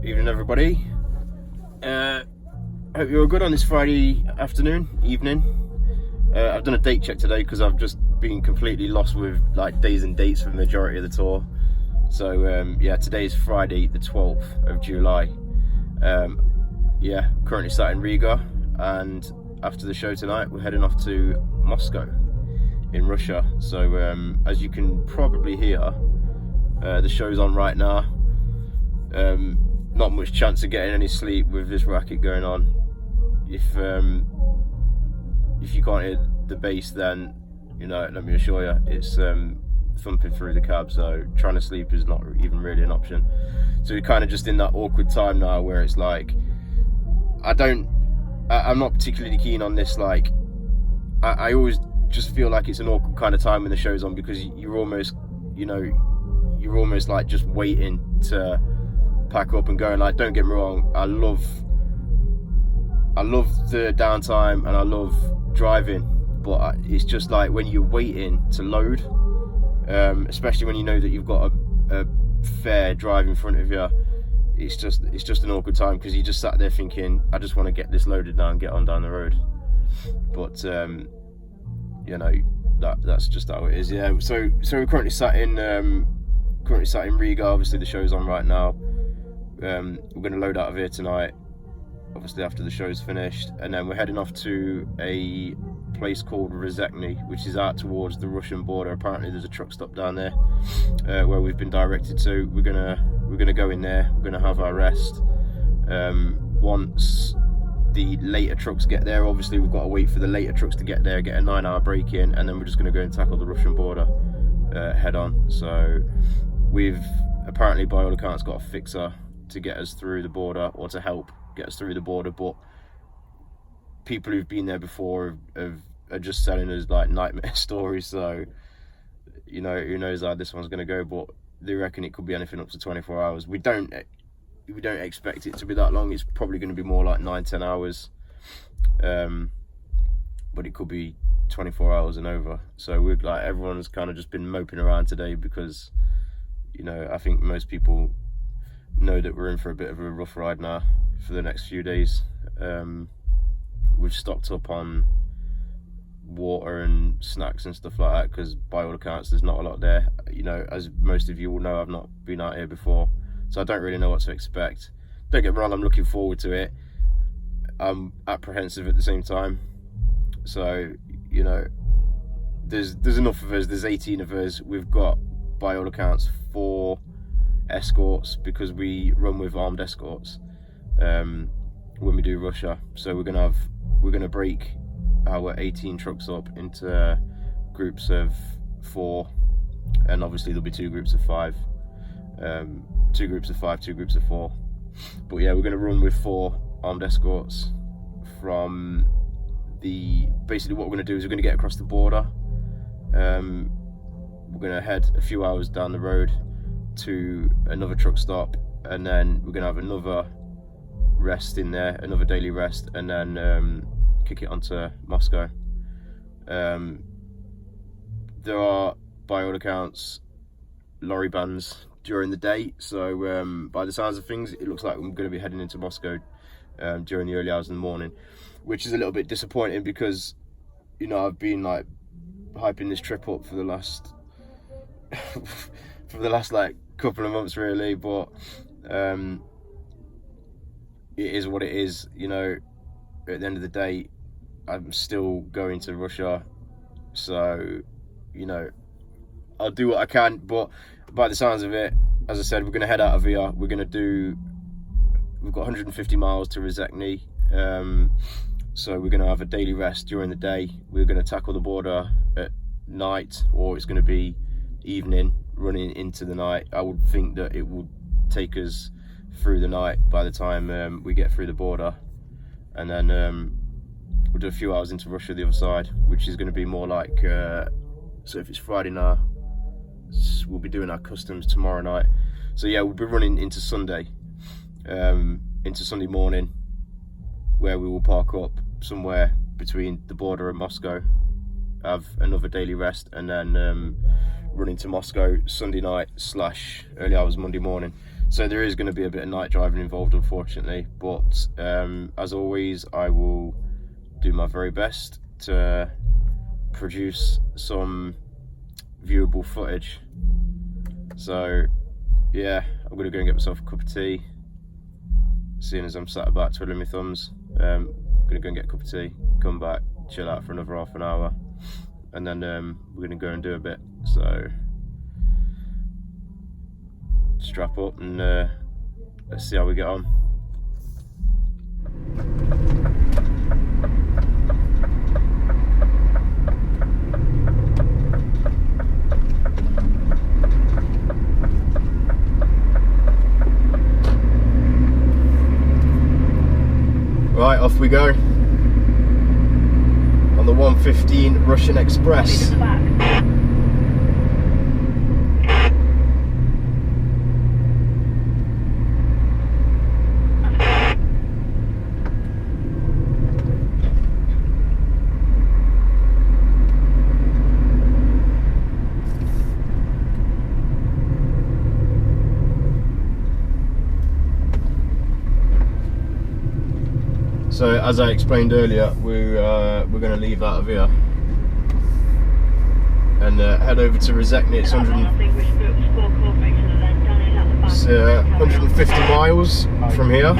Evening, everybody. Hope you're all good on this Friday evening. I've done a date check today because I've just been completely lost with like days and dates for the majority of the tour. So today is Friday the 12th of July. Currently sat in Riga, and after the show tonight we're heading off to Moscow in Russia. So as you can probably hear, the show's on right now. Not much chance of getting any sleep with this racket going on. If you can't hear the bass, then let me assure you, it's thumping through the cab. So trying to sleep is not even really an option. So we're kind of just in that awkward time now where it's like I'm not particularly keen on this. Like I always just feel like it's an awkward kind of time when the show's on, because you're almost like just waiting to pack up and go. And like, don't get me wrong, I love the downtime and I love driving, but it's just like when you're waiting to load, especially when you know that you've got a fair drive in front of you, it's just an awkward time, because you just sat there thinking, I just want to get this loaded now and get on down the road. But that's just how it is. Yeah. So we're currently sat in Riga. Obviously the show's on right now. We're going to load out of here tonight, obviously after the show's finished, and then we're heading off to a place called Rezekne, which is out towards the Russian border. Apparently there's a truck stop down there where we've been directed to. We're gonna go in there. We're gonna have our rest. Once the later trucks get there, obviously we've got to wait for the later trucks to get there, get a 9-hour break in, and then we're just going to go and tackle the Russian border head on. So we've apparently, by all accounts, got a fixer to get us through the border, or to help get us through the border, but people who've been there before are just telling us like nightmare stories. So who knows how this one's going to go, but they reckon it could be anything up to 24 hours. We don't expect it to be that long. It's probably going to be more like 9-10 hours, but it could be 24 hours and over. So we're like, everyone's kind of just been moping around today, because I think most people know that we're in for a bit of a rough ride now for the next few days. We've stocked up on water and snacks and stuff like that, because by all accounts there's not a lot there. As most of you will know, I've not been out here before, so I don't really know what to expect. Don't get me wrong, I'm looking forward to it. I'm apprehensive at the same time. So there's enough of us. There's 18 of us. We've got, by all accounts, 4 escorts, because we run with armed escorts when we do Russia. So we're gonna break our 18 trucks up into groups of 4, and obviously there'll be 2 groups of 5, 2 groups of 5, 2 groups of 4. But yeah, we're gonna run with 4 armed escorts from basically what we're gonna do is we're gonna get across the border. We're gonna head a few hours down the road to another truck stop, and then we're gonna have another rest in there, another daily rest, and then kick it onto Moscow. There are, by all accounts, lorry bans during the day, so by the sounds of things it looks like I'm going to be heading into Moscow during the early hours in the morning, which is a little bit disappointing, because I've been like hyping this trip up for the last like couple of months really, but it is what it is. At the end of the day, I'm still going to Russia, so I'll do what I can. But by the sounds of it, as I said, we're going to head out of here. We've got 150 miles to Rezekne, so we're going to have a daily rest during the day. We're going to tackle the border at night, or it's going to be evening running into the night. I would think that it would take us through the night by the time we get through the border, and then we'll do a few hours into Russia the other side, which is going to be more like so if it's Friday now, we'll be doing our customs tomorrow night. So yeah, we'll be running into Sunday morning, where we will park up somewhere between the border and Moscow, have another daily rest, and then running to Moscow Sunday night / early hours Monday morning. So there is going to be a bit of night driving involved, unfortunately. But as always, I will do my very best to produce some viewable footage. So yeah, I'm going to go and get myself a cup of tea, seeing as I'm sat about twiddling my thumbs. I'm going to go and get a cup of tea, come back, chill out for another half an hour, and then we're going to go and do a bit. So strap up and let's see how we get on. Right, off we go on the 115 Russian Express. So as I explained earlier, we're going to leave out of here and head over to Rezekne. It's 150 miles from here.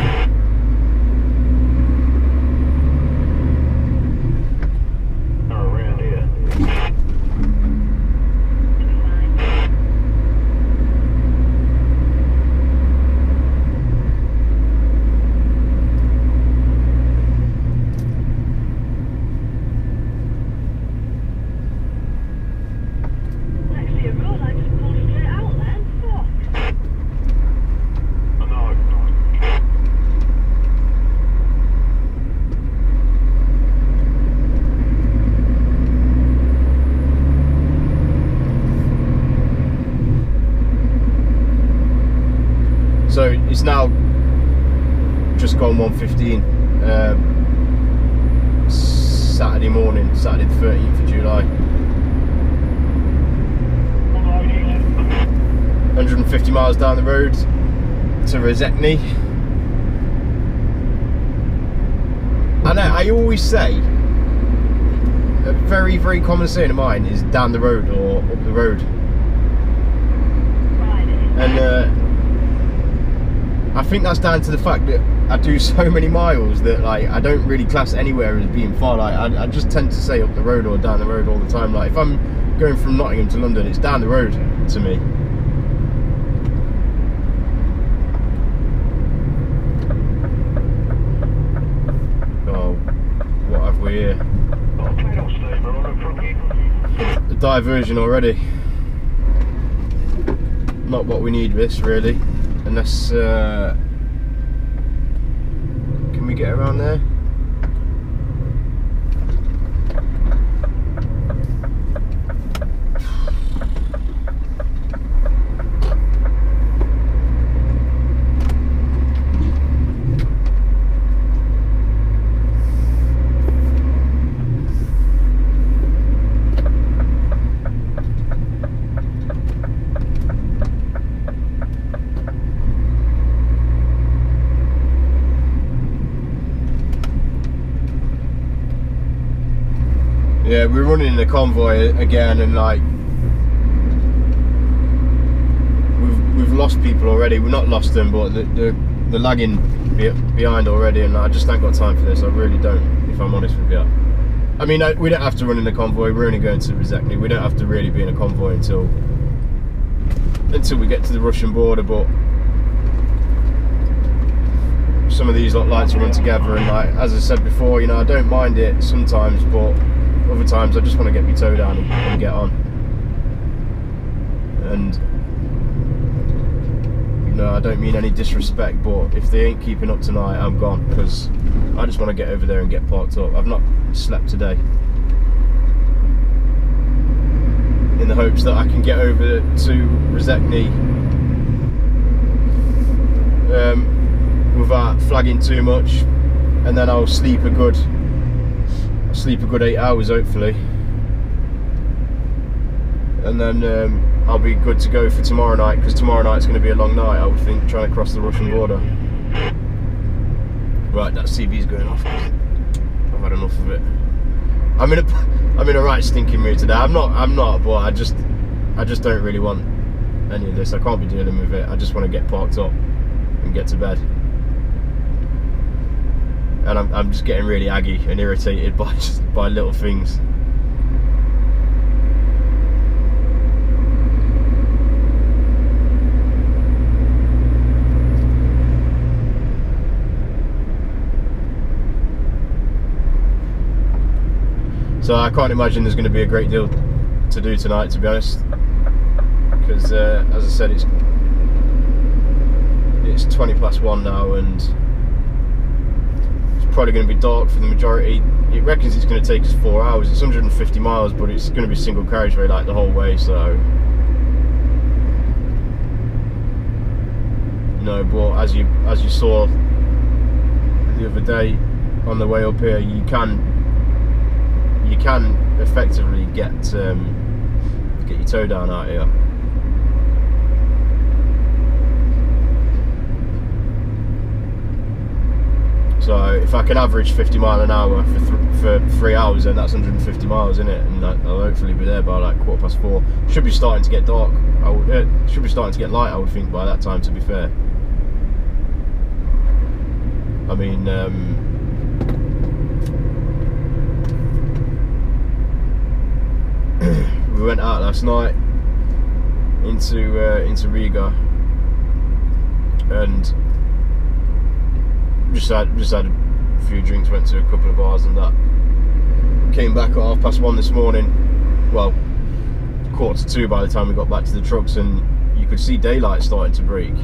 So it's now just gone 1:15, Saturday morning, Saturday the 13th of July. 150 miles down the road to Rezekne. And I always say, a very, very common saying of mine is down the road or up the road. And I think that's down to the fact that I do so many miles that like I don't really class anywhere as being far. Like I just tend to say up the road or down the road all the time. Like if I'm going from Nottingham to London, it's down the road to me. Oh, what have we here? The diversion already. Not what we need this really. Unless, can we get around there? Yeah, we're running in a convoy again, and like we've lost people already. We've not lost them, but they're lagging behind already, and I just ain't got time for this. I really don't, if I'm honest with you. I mean, we don't have to run in a convoy. We're only going to Rezekne. We don't have to really be in a convoy until we get to the Russian border. But some of these lights will run together, and like as I said before, you know, I don't mind it sometimes, but other times I just want to get my toe down and get on. And you know, I don't mean any disrespect, but if they ain't keeping up tonight, I'm gone, because I just want to get over there and get parked up. I've not slept today, in the hopes that I can get over to Rezekne without flagging too much, and then I'll sleep a good 8 hours hopefully. and then I'll be good to go for tomorrow night, because tomorrow night's going to be a long night, I would think, trying to cross the Russian border. Right, that CV's going off. I've had enough of it. I'm in a right stinking mood today. I'm not, but I just don't really want any of this. I can't be dealing with it. I just want to get parked up and get to bed. And I'm just getting really aggy and irritated by little things. So I can't imagine there's going to be a great deal to do tonight, to be honest, because as I said, it's 1:20 now, and it's probably going to be dark for the majority. It reckons it's going to take us 4 hours. It's 150 miles, but it's going to be single carriageway like the whole way. So, no, but as you saw the other day on the way up here, you can effectively get your toe down out here. So if I can average 50 mile an hour for 3 hours, then that's 150 miles, isn't it? And I'll hopefully be there by like 4:15. Should be starting to get dark. Should be starting to get light, I would think, by that time, to be fair. I mean, we went out last night into Riga, and just had a few drinks, went to a couple of bars and that. Came back at 1:30 this morning. Well, 1:45 by the time we got back to the trucks, and you could see daylight starting to break.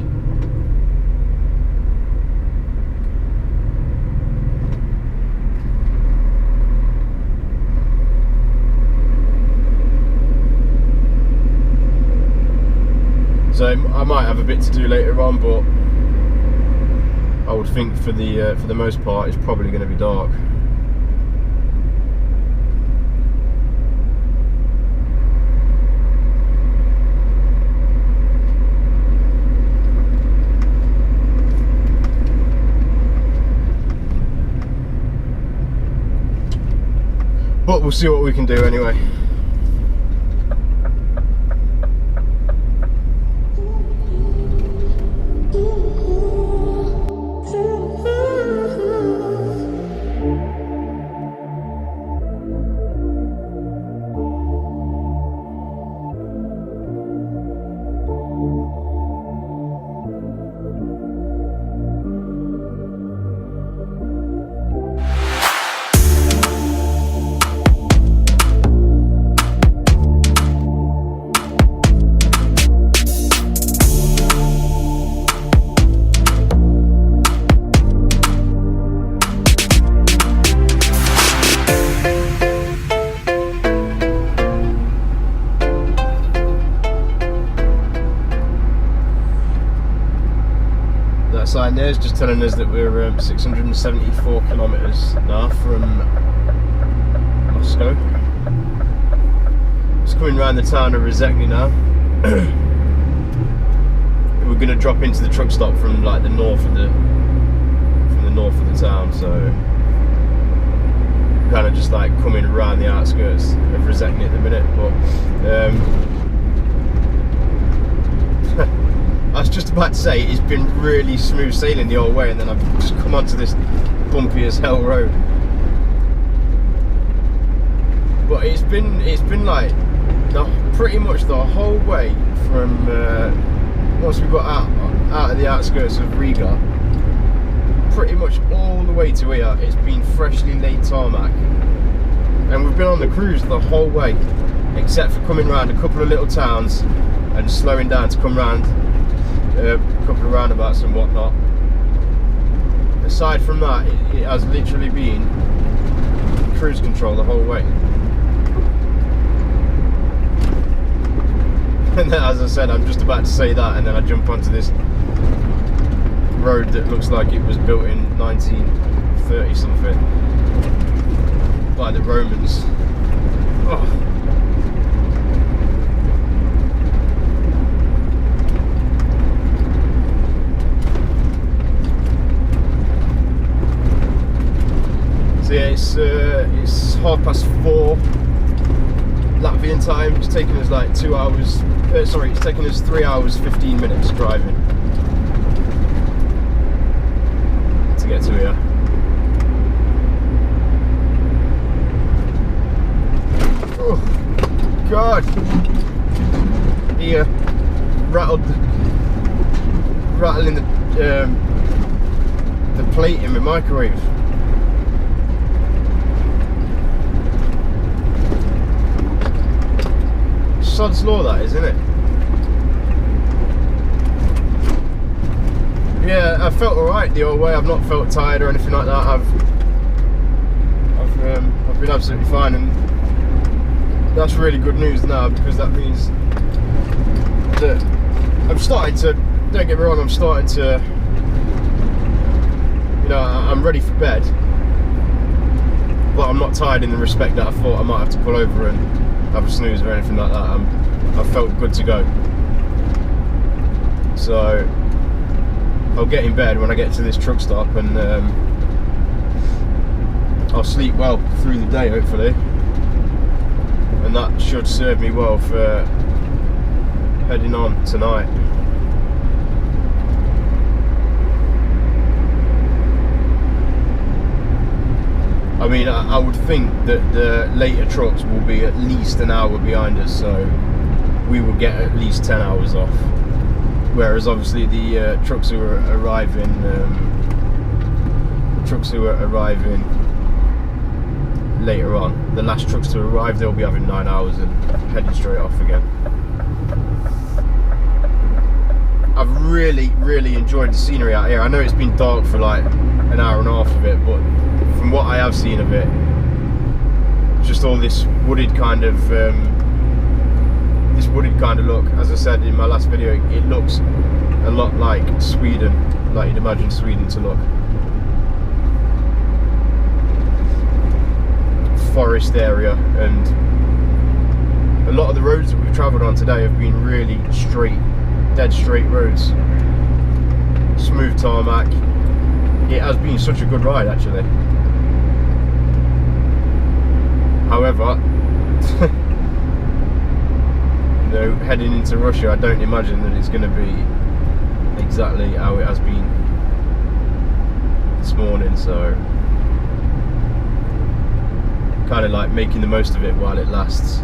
So I might have a bit to do later on, but I would think for the most part it's probably going to be dark. But we'll see what we can do anyway. Sign there is just telling us that we're 674 kilometers now from Moscow. It's coming around the town of Rezekne now. We're going to drop into the truck stop from like the north of the town, so kind of just like coming around the outskirts of Rezekne at the minute. But I was just about to say, it's been really smooth sailing the whole way, and then I've just come onto this bumpy as hell road. But it's been like pretty much the whole way from once we got out of the outskirts of Riga, pretty much all the way to here, it's been freshly laid tarmac, and we've been on the cruise the whole way, except for coming around a couple of little towns and slowing down to come round a couple of roundabouts and whatnot. Aside from that, it has literally been cruise control the whole way. And then, as I said, I'm just about to say that, and then I jump onto this road that looks like it was built in 1930 something by the Romans. Oh. it's 4:30 Latvian time. It's taken us like 2 hours. Sorry, it's taken us 3 hours 15 minutes driving to get to here. Oh God! Here, rattling the plate in my microwave. Sod's law, that is, isn't it? Yeah, I felt alright the whole way. I've not felt tired or anything like that. I've been absolutely fine, and that's really good news now, because that means that I'm starting to, don't get me wrong, I'm starting to, you know, I'm ready for bed, but I'm not tired in the respect that I thought I might have to pull over and have a snooze or anything like that. I felt good to go. So I'll get in bed when I get to this truck stop, and I'll sleep well through the day, hopefully, and that should serve me well for heading on tonight. I mean, I would think that the later trucks will be at least an hour behind us, so we will get at least 10 hours off. Whereas obviously the trucks who are arriving, later on, the last trucks to arrive, they'll be having 9 hours and heading straight off again. I've really enjoyed the scenery out here. I know it's been dark for like an hour and a half of it, but from what I have seen of it, just all this wooded kind of look. As I said in my last video, it looks a lot like Sweden, like you'd imagine Sweden to look. Forest area, and a lot of the roads that we've travelled on today have been really straight, dead straight roads, smooth tarmac. It has been such a good ride, actually. However, you know, heading into Russia, I don't imagine that it's going to be exactly how it has been this morning, so kind of like making the most of it while it lasts.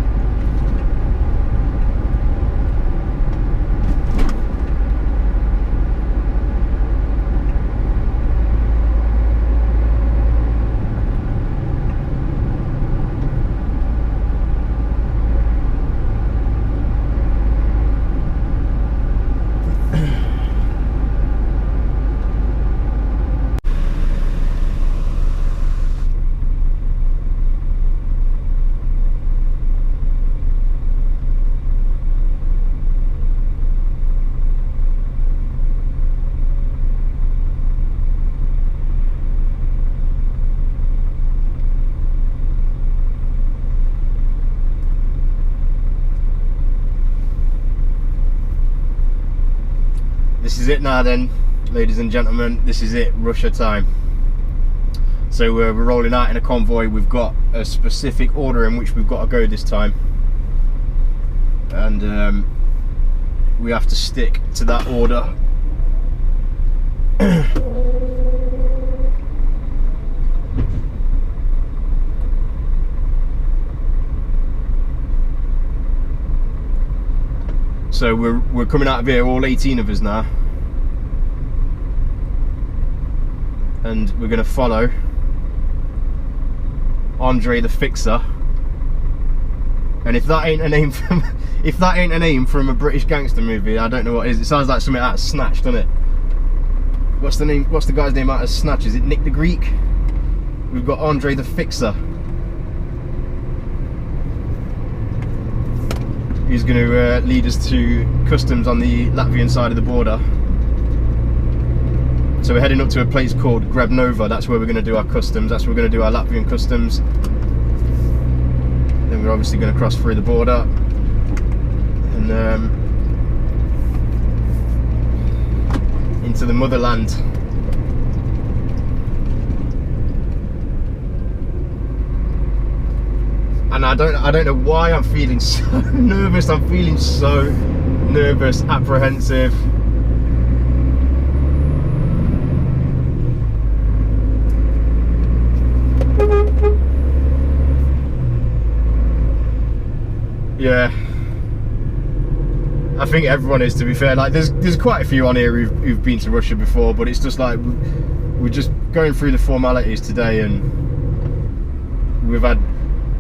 This is it now then, ladies and gentlemen, this is it, Russia time. So we're rolling out in a convoy. We've got a specific order in which we've got to go this time, and we have to stick to that order. So we're coming out of here, all 18 of us now, and we're going to follow Andre the Fixer. And if that ain't a name from a British gangster movie, I don't know what is. It sounds like something out of Snatch, doesn't it? What's the name? What's the guy's name out of Snatch? Is it Nick the Greek? We've got Andre the Fixer. He's going to lead us to customs on the Latvian side of the border. So we're heading up to a place called Grebnova. That's where we're going to do our customs. That's where we're going to do our Latvian customs. Then we're obviously going to cross through the border, and into the motherland. and I don't know why I'm feeling so nervous. I'm feeling so nervous, apprehensive. Yeah, I think everyone is, to be fair. Like there's quite a few on here who've been to Russia before, but it's just like we're just going through the formalities today, and we've had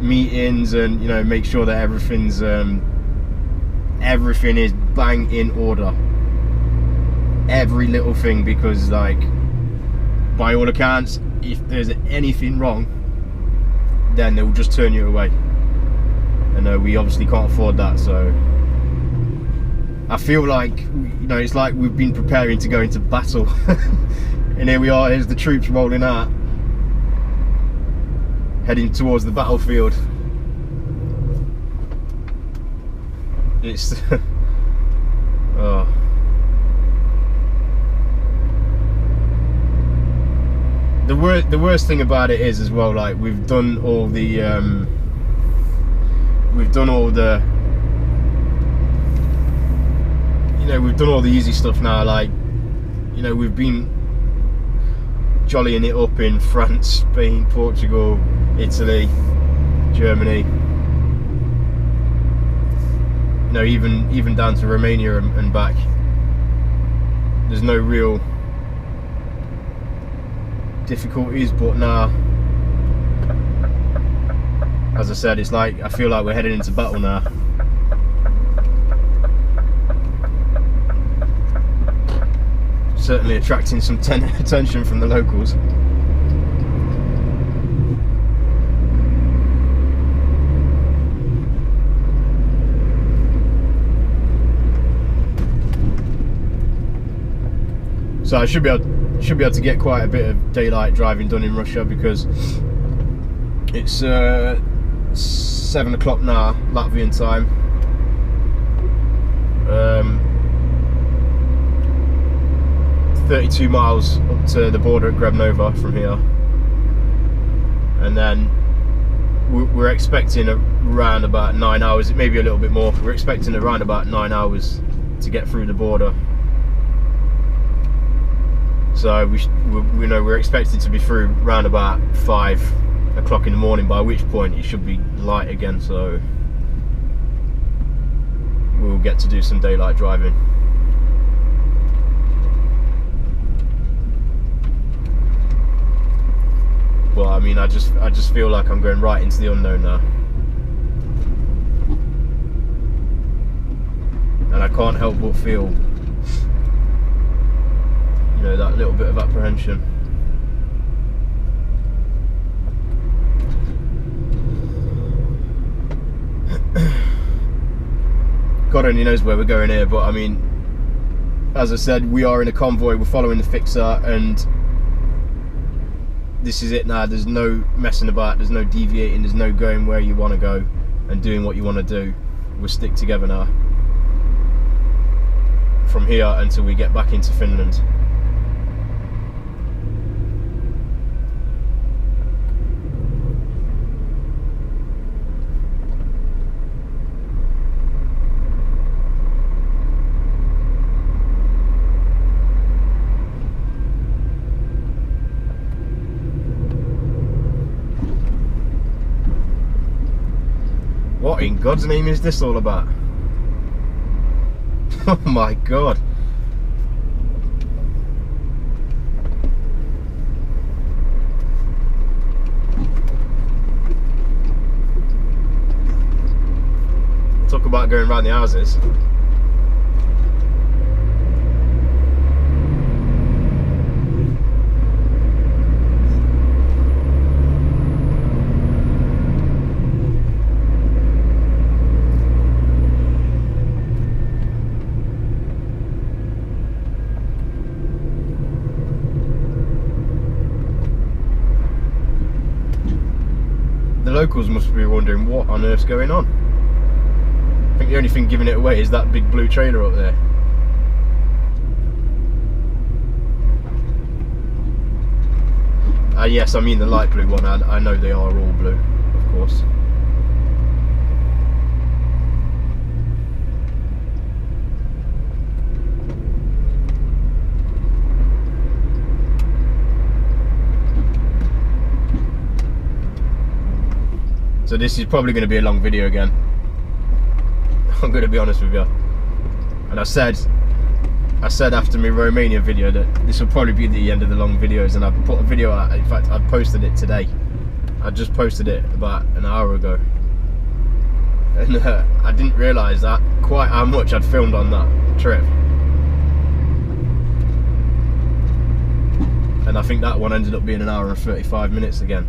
meetings and, you know, make sure that everything is bang in order, every little thing, because like by all accounts, if there's anything wrong, then they will just turn you away, and we obviously can't afford that. So I feel like, you know, it's like we've been preparing to go into battle and here we are, here's the troops rolling out, heading towards the battlefield. It's oh. The worst thing about it is as well, like we've done all the you know, we've done all the easy stuff now. Like, you know, we've been jollying it up in France, Spain, Portugal, Italy, Germany, you know, even down to Romania and back. There's no real difficulties, but now, as I said, it's like I feel like we're heading into battle now. Certainly attracting some attention from the locals. So I should be able to get quite a bit of daylight driving done in Russia, because it's 7 o'clock now, Latvian time. 32 miles up to the border at Grebnova from here, and then we're expecting around about 9 hours, maybe a little bit more. We're expecting around about 9 hours to get through the border. So we know we're expected to be through round about 5 o'clock in the morning, by which point it should be light again, so we'll get to do some daylight driving. Well, I mean, I just feel like I'm going right into the unknown now, and I can't help but feel, you know, that little bit of apprehension. God only knows where we're going here, but I mean, as I said, we are in a convoy, we're following the fixer, and this is it now. There's no messing about, there's no deviating, there's no going where you want to go and doing what you want to do. We'll stick together now from here until we get back into Finland. What in God's name is this all about? Oh my God. Talk about going around the houses. The locals must be wondering what on earth's going on. I think the only thing giving it away is that big blue trailer up there. Yes, I mean the light blue one. I know they are all blue, of course. So this is probably going to be a long video again. I'm going to be honest with you. And I said after my Romania video that this will probably be the end of the long videos, and I put a video out. In fact, I posted it today. I just posted it about an hour ago, and I didn't realise that quite how much I'd filmed on that trip. And I think that one ended up being an hour and 35 minutes again.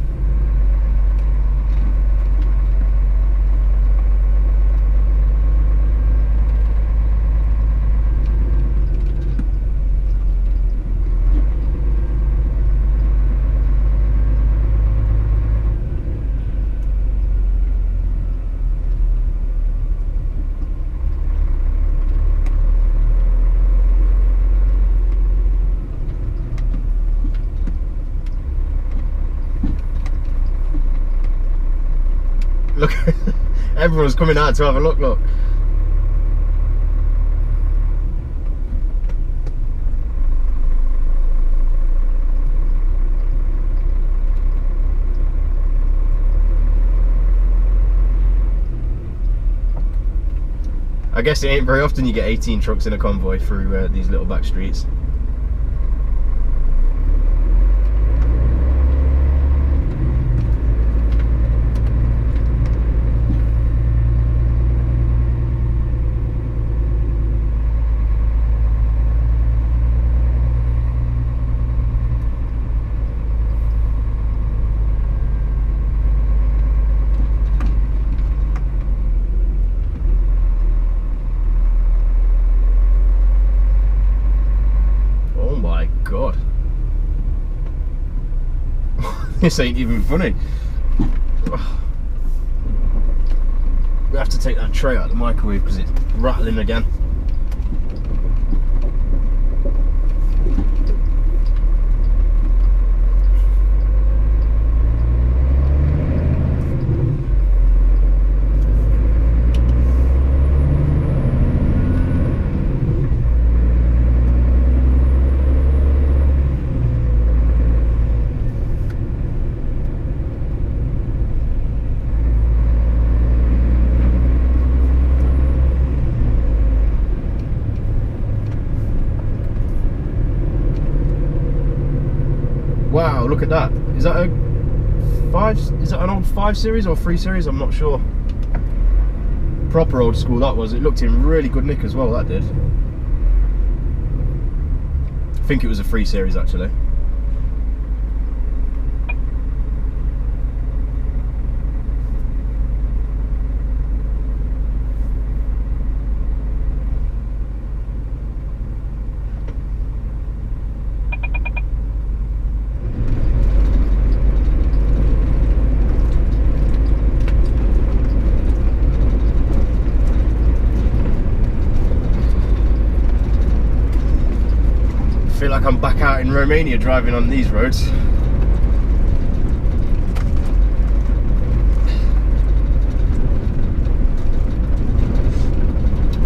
Look, everyone's coming out to have a look, look. I guess it ain't very often you get 18 trucks in a convoy through these little back streets. God, this ain't even funny. We have to take that tray out of the microwave because it's rattling again. Wow, look at that. Is that a 5? Is that an old 5 Series or 3 Series? I'm not sure. Proper old school that was. It looked in really good nick as well, that did. I think it was a 3 Series actually. I feel like I'm back out in Romania driving on these roads.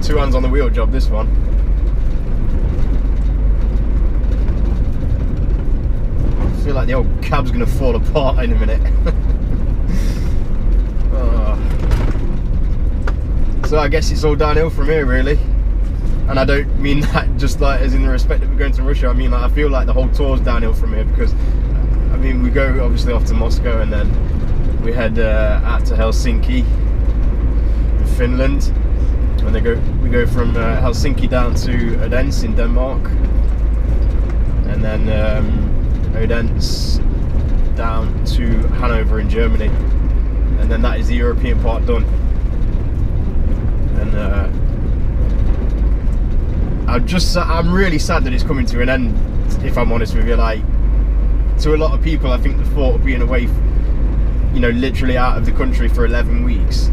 Two hands on the wheel job, this one. I feel like the old cab's gonna fall apart in a minute. Oh. So I guess it's all downhill from here really. And I don't mean that just like as in the respect that we're going to Russia. I mean, like, I feel like the whole tour's downhill from here because, I mean, we go obviously off to Moscow and then we head out to Helsinki in Finland. And we go from Helsinki down to Odense in Denmark, and then Odense down to Hanover in Germany, and then that is the European part done. And I'm really sad that it's coming to an end, if I'm honest with you. Like, to a lot of people, I think the thought of being away, you know, literally out of the country for 11 weeks,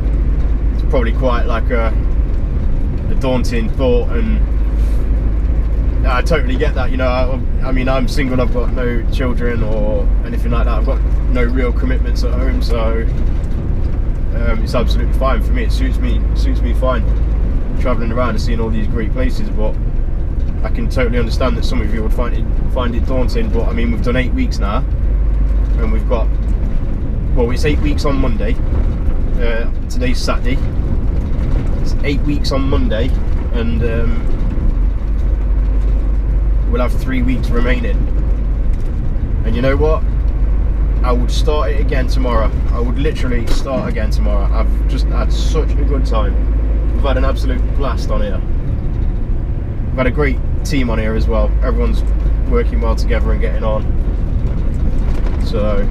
it's probably quite like a daunting thought, and I totally get that. You know, I mean, I'm single, I've got no children or anything like that, I've got no real commitments at home, so it's absolutely fine for me. It suits me fine travelling around and seeing all these great places, but I can totally understand that some of you would find it daunting. But I mean, we've done 8 weeks now, and we've got, well, it's 8 weeks on Monday, today's Saturday. It's 8 weeks on Monday, and we'll have 3 weeks remaining. And you know what? I would start it again tomorrow. I would literally start again tomorrow. I've just had such a good time. We've had an absolute blast on here. We've had a great team on here as well. Everyone's working well together and getting on. So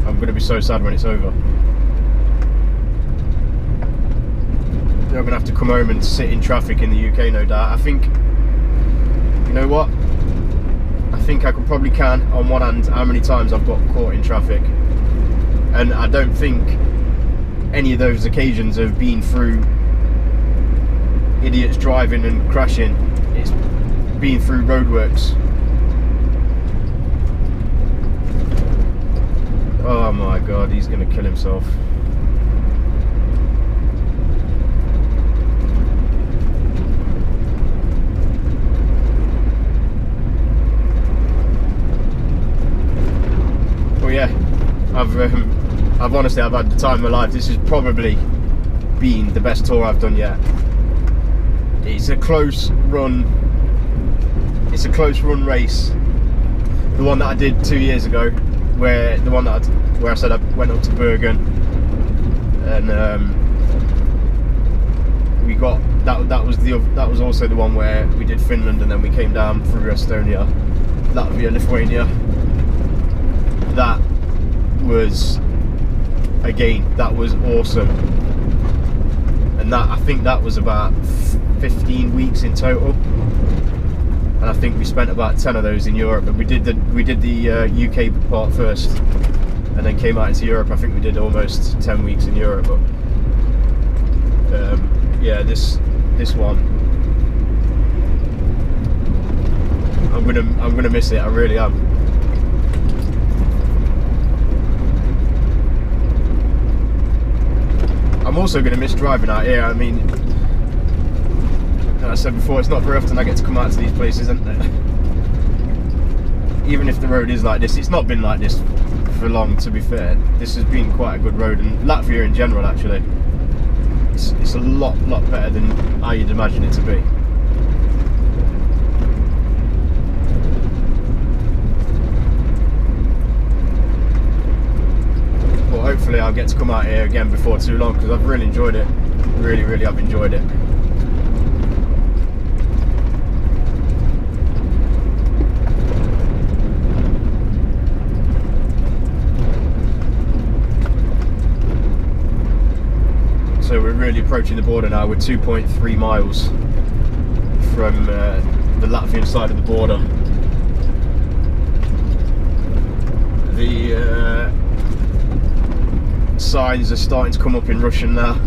I'm going to be so sad when it's over. They're going to have to come home and sit in traffic in the UK, no doubt. I think, you know what? I think I probably can, on one hand, how many times I've got caught in traffic. And I don't think any of those occasions have been through idiots driving and crashing. It's been through roadworks. Oh my god, he's gonna kill himself. Well, yeah, I've honestly, I've had the time of my life. This has probably been the best tour I've done yet. It's a close run. It's a close run race. The one that I did 2 years ago, where I said I went up to Bergen, and we got that was also the one where we did Finland, and then we came down through Estonia, Latvia, Lithuania. That was, again, that was awesome. And that, I think that was about 15 weeks in total, and I think we spent about 10 of those in Europe. But we did the UK part first, and then came out into Europe. I think we did almost 10 weeks in Europe. But yeah, this one, I'm gonna miss it. I really am. I'm also going to miss driving out here. I mean, like I said before, it's not very often I get to come out to these places, and even if the road is like this, it's not been like this for long, to be fair. This has been quite a good road, and Latvia in general, actually, it's a lot better than how you'd imagine it to be. Hopefully I'll get to come out here again before too long, because I've really enjoyed it. Really have enjoyed it. So we're really approaching the border now. We're 2.3 miles from the Latvian side of the border. The signs are starting to come up in Russian now.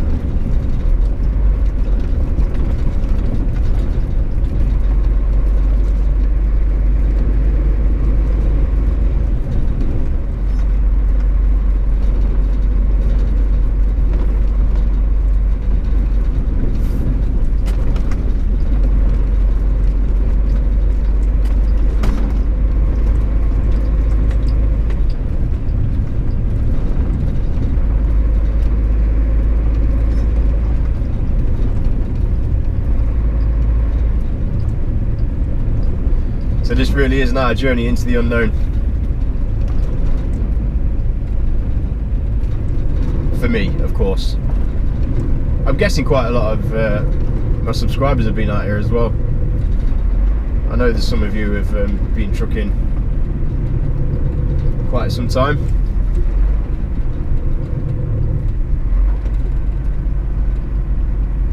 So this really is now a journey into the unknown. For me, of course. I'm guessing quite a lot of my subscribers have been out here as well. I know there's some of you who have been trucking quite some time.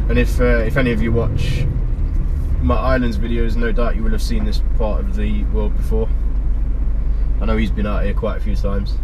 And if any of you watch my islands videos, no doubt you will have seen this part of the world before. I know he's been out here quite a few times.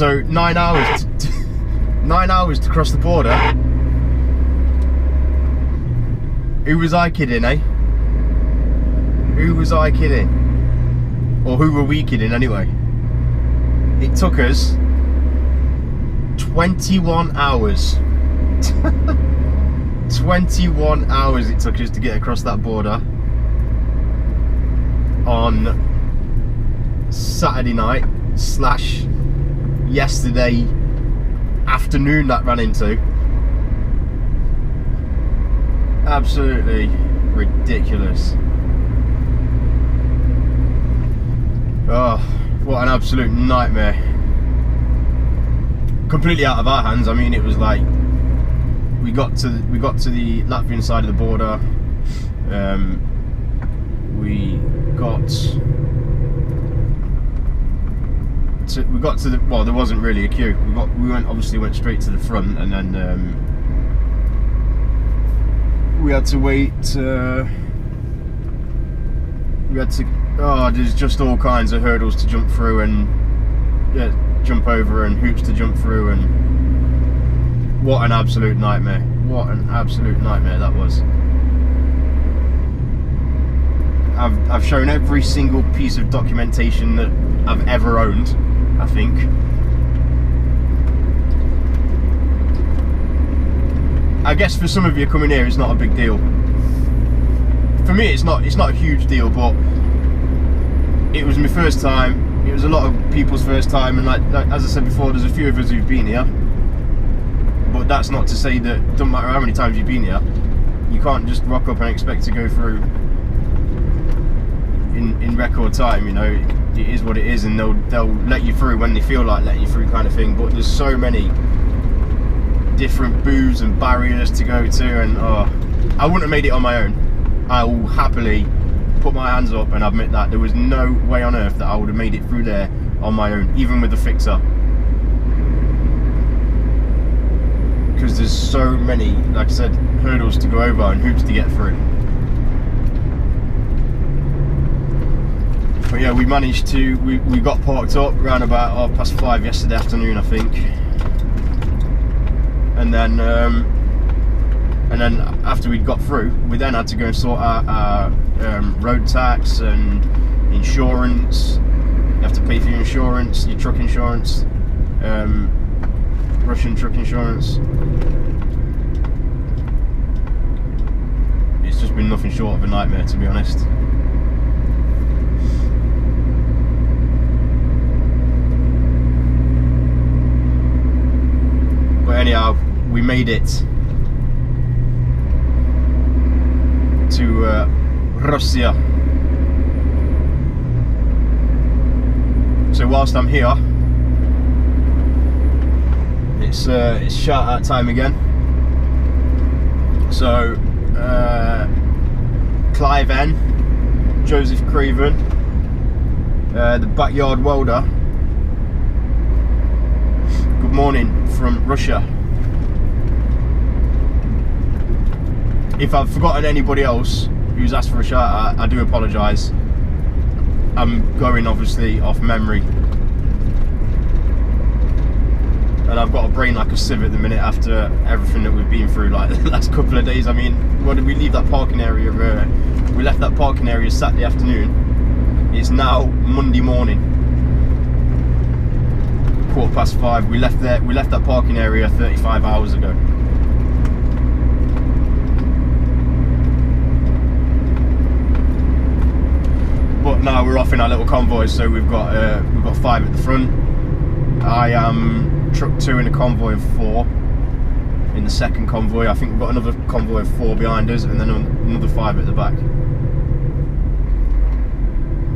So 9 hours, 9 hours to cross the border. Who was I kidding, eh? Who was I kidding? Or who were we kidding anyway? It took us 21 hours. 21 hours it took us to get across that border on Saturday night / yesterday afternoon that ran into. Absolutely ridiculous. Oh, what an absolute nightmare. Completely out of our hands. I mean, it was like we got to the Latvian side of the border. We got to the, well, there wasn't really a queue. We obviously went straight to the front, and then we had to wait. Oh, there's just all kinds of hurdles to jump through and jump over, and hoops to jump through, and what an absolute nightmare. What an absolute nightmare that was. I've shown every single piece of documentation that I've ever owned, I think. I guess for some of you coming here, it's not a big deal. For me, it's not a huge deal, but it was my first time. It was a lot of people's first time, and like as I said before, there's a few of us who've been here. But that's not to say that it doesn't matter how many times you've been here, you can't just rock up and expect to go through in record time. You know, it is what it is, and they'll let you through when they feel like letting you through, kind of thing. But there's so many different booths and barriers to go to, and I wouldn't have made it on my own. I will happily put my hands up and admit that there was no way on earth that I would have made it through there on my own, even with the fixer, because there's so many, like I said, hurdles to go over and hoops to get through. But yeah, we managed to, we got parked up around about 5:30 yesterday afternoon, I think, and then after we'd got through, we then had to go and sort out our road tax and insurance. You have to pay for your insurance, your truck insurance, Russian truck insurance. It's just been nothing short of a nightmare, to be honest. But anyhow, we made it to Russia. So whilst I'm here, it's shout out time again. So Clive N, Joseph Craven, the Backyard Welder, good morning from Russia. If I've forgotten anybody else who's asked for a shout out, I do apologise. I'm going obviously off memory, and I've got a brain like a sieve at the minute after everything that we've been through like the last couple of days. I mean, when did we leave that parking area? We left that parking area Saturday afternoon. It's now Monday morning, 5:15. We left that parking area 35 hours ago. But now we're off in our little convoys, so we've got 5 at the front. I am truck 2 in a convoy of 4 in the second convoy. I think we've got another convoy of 4 behind us, and then another 5 at the back.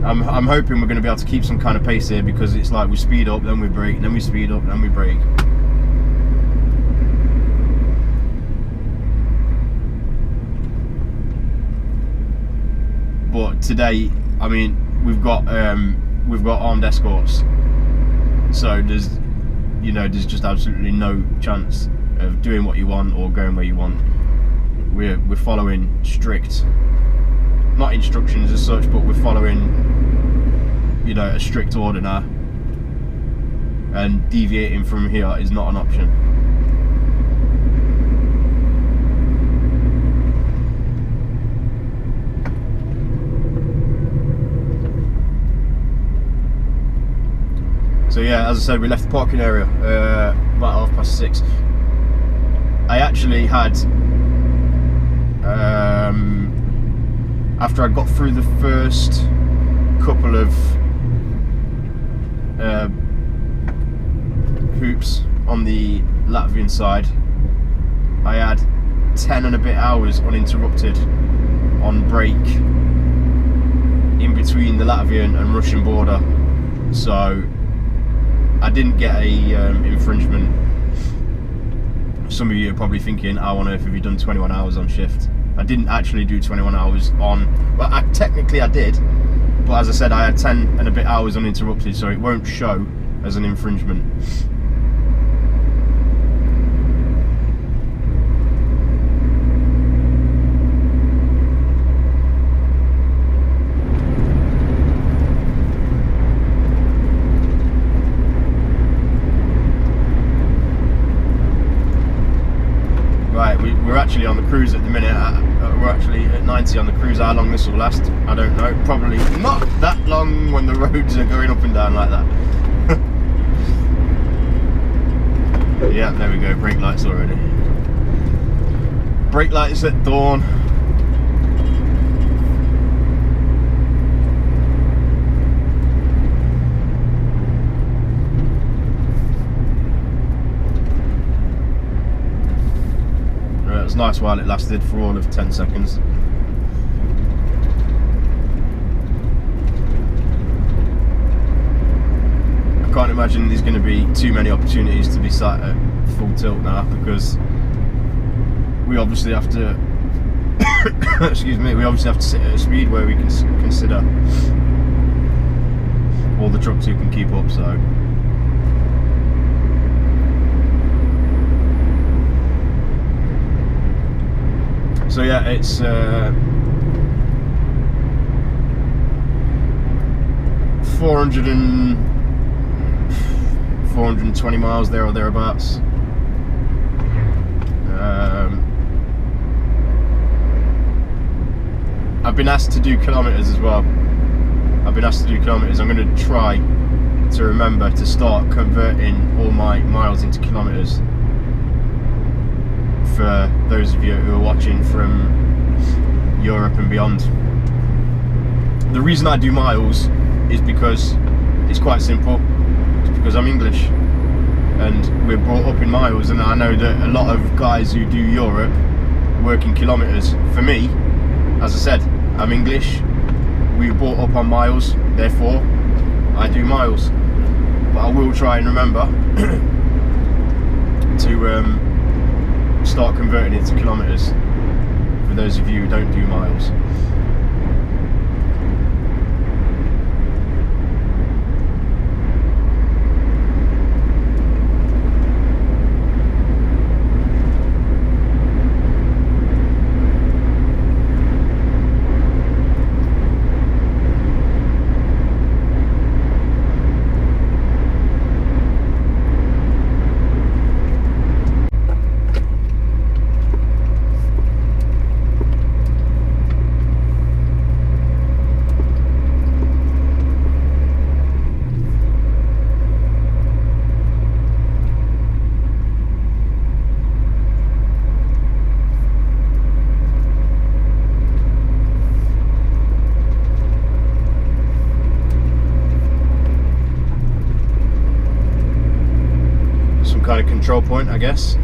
I'm hoping we're going to be able to keep some kind of pace here, because it's like we speed up, then we brake, then we speed up, then we brake. But today, I mean, we've got armed escorts, so there's just absolutely no chance of doing what you want or going where you want. We're following strict, not instructions as such, but we're following, a strict order now. and deviating from here is not an option. So yeah, as I said, we left the parking area about 6:30. I actually had, after I got through the first couple of hoops on the Latvian side, I had 10 and a bit hours uninterrupted on break in between the Latvian and Russian border. So I didn't get a infringement. Some of you are probably thinking, how on earth have you done 21 hours on shift? I didn't actually do 21 hours on, well, technically I did, but as I said, I had 10 and a bit hours uninterrupted, so it won't show as an infringement. We're actually on the cruise at the minute. We're actually at 90 on the cruise. How long this will last, I don't know. Probably not that long when the roads are going up and down like that. Yeah, there we go. Brake lights already. Brake lights at dawn. It was nice while it lasted, for all of 10 seconds. I can't imagine there's going to be too many opportunities to be sat at full tilt now, because we obviously have to excuse me, we obviously have to sit at a speed where we can consider all the trucks who can keep up. So yeah, it's 420 miles there or thereabouts. I've been asked to do kilometres as well. I'm going to try to remember to start converting all my miles into kilometres, for those of you who are watching from Europe and beyond. The reason I do miles is because it's quite simple. It's because I'm English and we're brought up in miles, and I know that a lot of guys who do Europe work in kilometres. For me, as I said, I'm English, we were brought up on miles, therefore I do miles. But I will try and remember to start converting it to kilometres, for those of you who don't do miles. Kind of control point, I guess.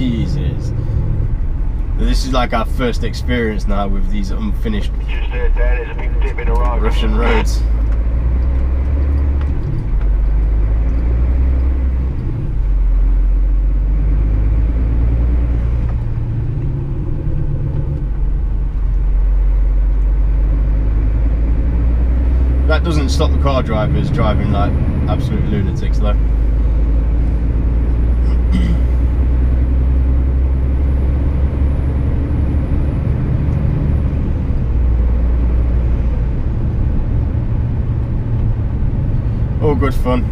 Jesus. This is like our first experience now with these unfinished Russian roads. That doesn't stop the car drivers driving like absolute lunatics though. All good fun.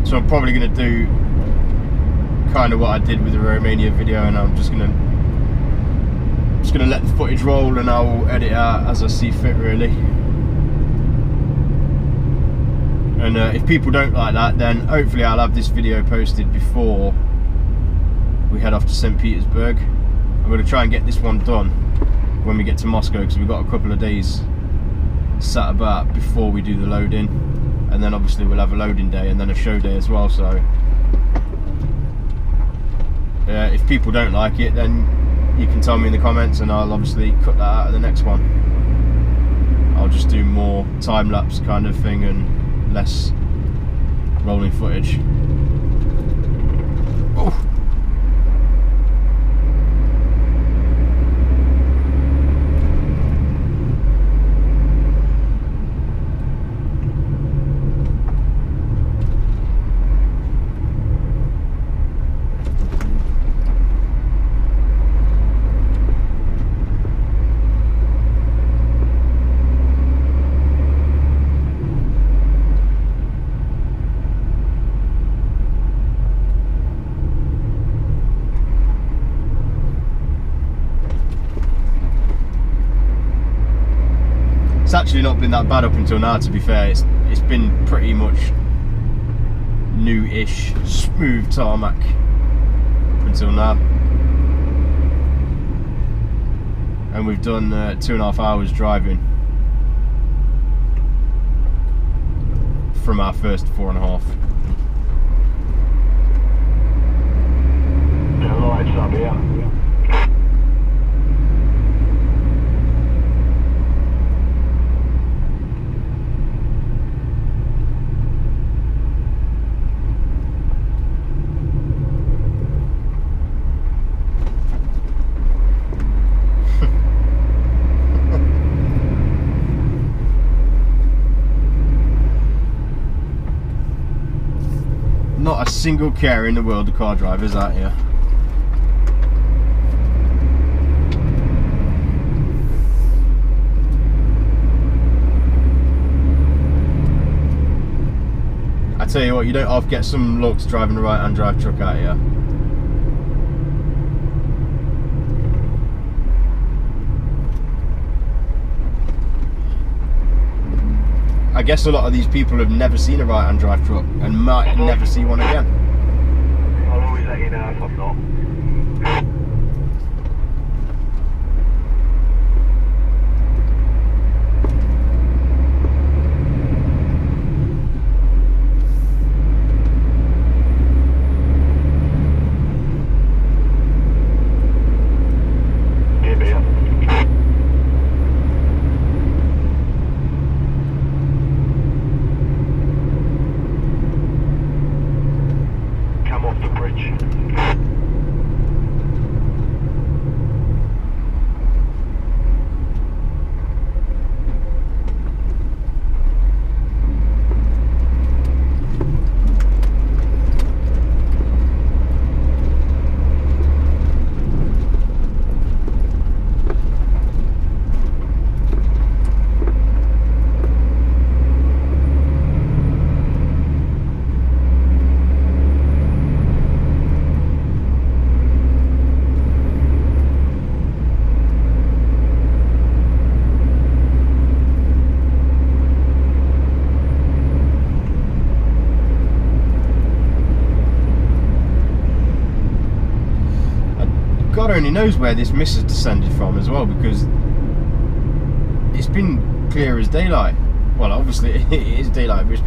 So I'm probably going to do kind of what I did with the Romania video, and I'm just gonna let the footage roll, and I'll edit out as I see fit really. And if people don't like that, then hopefully I'll have this video posted before we head off to St. Petersburg. I'm going to try and get this one done when we get to Moscow, because we've got a couple of days sat about before we do the loading, and then obviously we'll have a loading day and then a show day as well. So if people don't like it, then you can tell me in the comments, and I'll obviously cut that out of the next one. I'll just do more time-lapse kind of thing and less rolling footage. Oh. It's actually not been that bad up until now, to be fair. It's been pretty much new-ish, smooth tarmac up until now. And we've done 2.5 hours driving from our first 4.5. The lights up here. Not a single care in the world of car drivers out here. I tell you what, you don't often get some looks driving a right-hand drive truck out here. I guess a lot of these people have never seen a right-hand drive truck and might never see one again. I'll always let you know if I'm not. God only knows where this mist has descended from as well, because it's been clear as daylight. Well, obviously it is daylight, but it's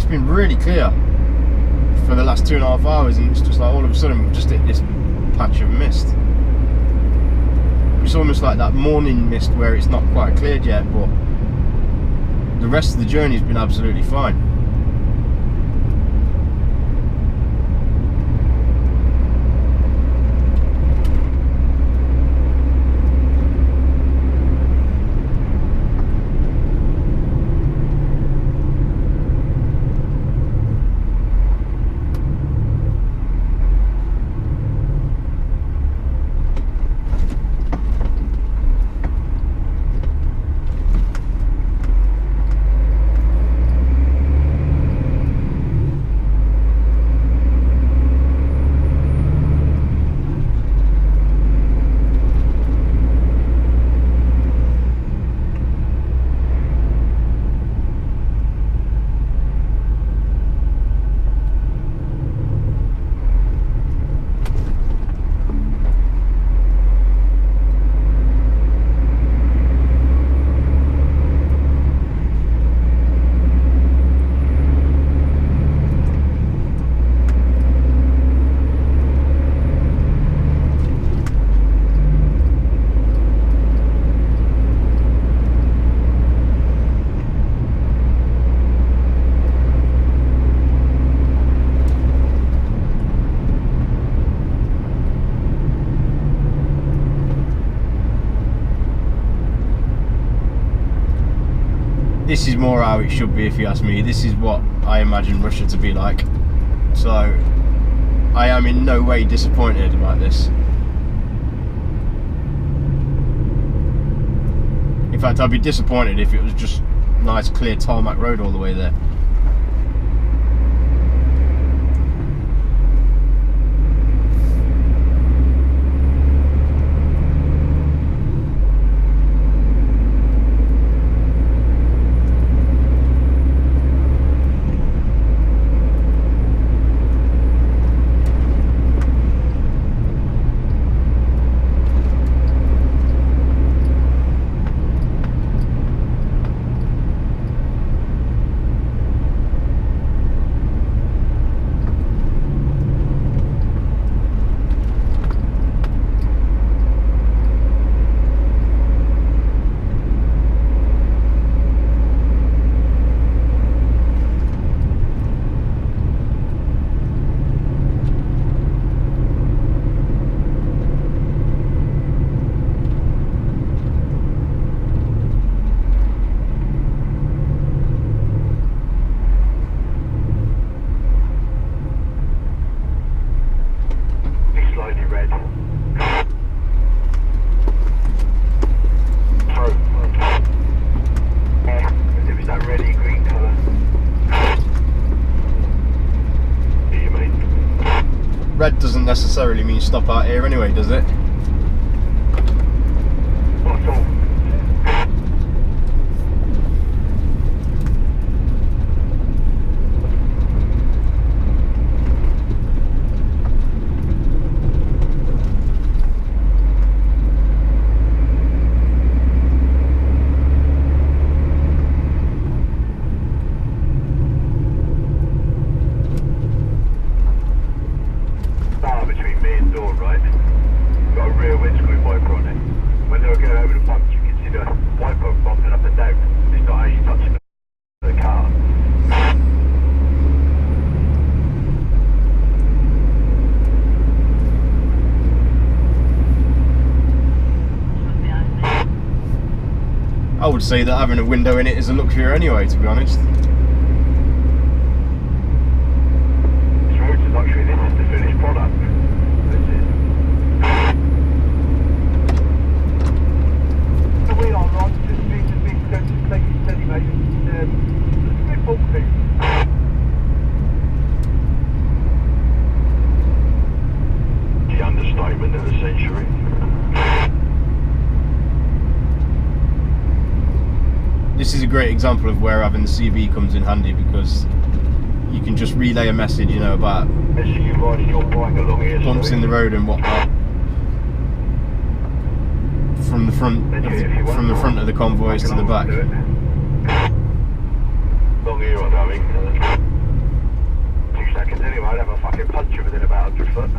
been really clear for the last 2.5 hours, and it's just like all of a sudden we've just hit this patch of mist. It's almost like that morning mist where it's not quite cleared yet, but the rest of the journey's been absolutely fine. This is more how it should be, if you ask me. This is what I imagine Russia to be like. So I am in no way disappointed about this. In fact, I'd be disappointed if it was just nice clear tarmac road all the way there. Red doesn't necessarily mean stop out here anyway, does it? Not at all. Between me and Dawn, right? Got a rear windscreen wiper on it. When they were going over the bumps, you can see the wiper bumping up and down. It's not actually touching the car. I would say that having a window in it is a luxury anyway, to be honest. This road's a luxury, this is the finished product. We are right, just need to be take it steady, mate. It's a bit bulky. The understatement of the century. This is a great example of where having the CB comes in handy, because you can just relay a message, you know, about You riding your bike along here, bumps in the road and whatnot from the front from the front of the convoys to the back. Long here or something. 2 seconds anyway, I'd have a fucking puncher within about 100 foot.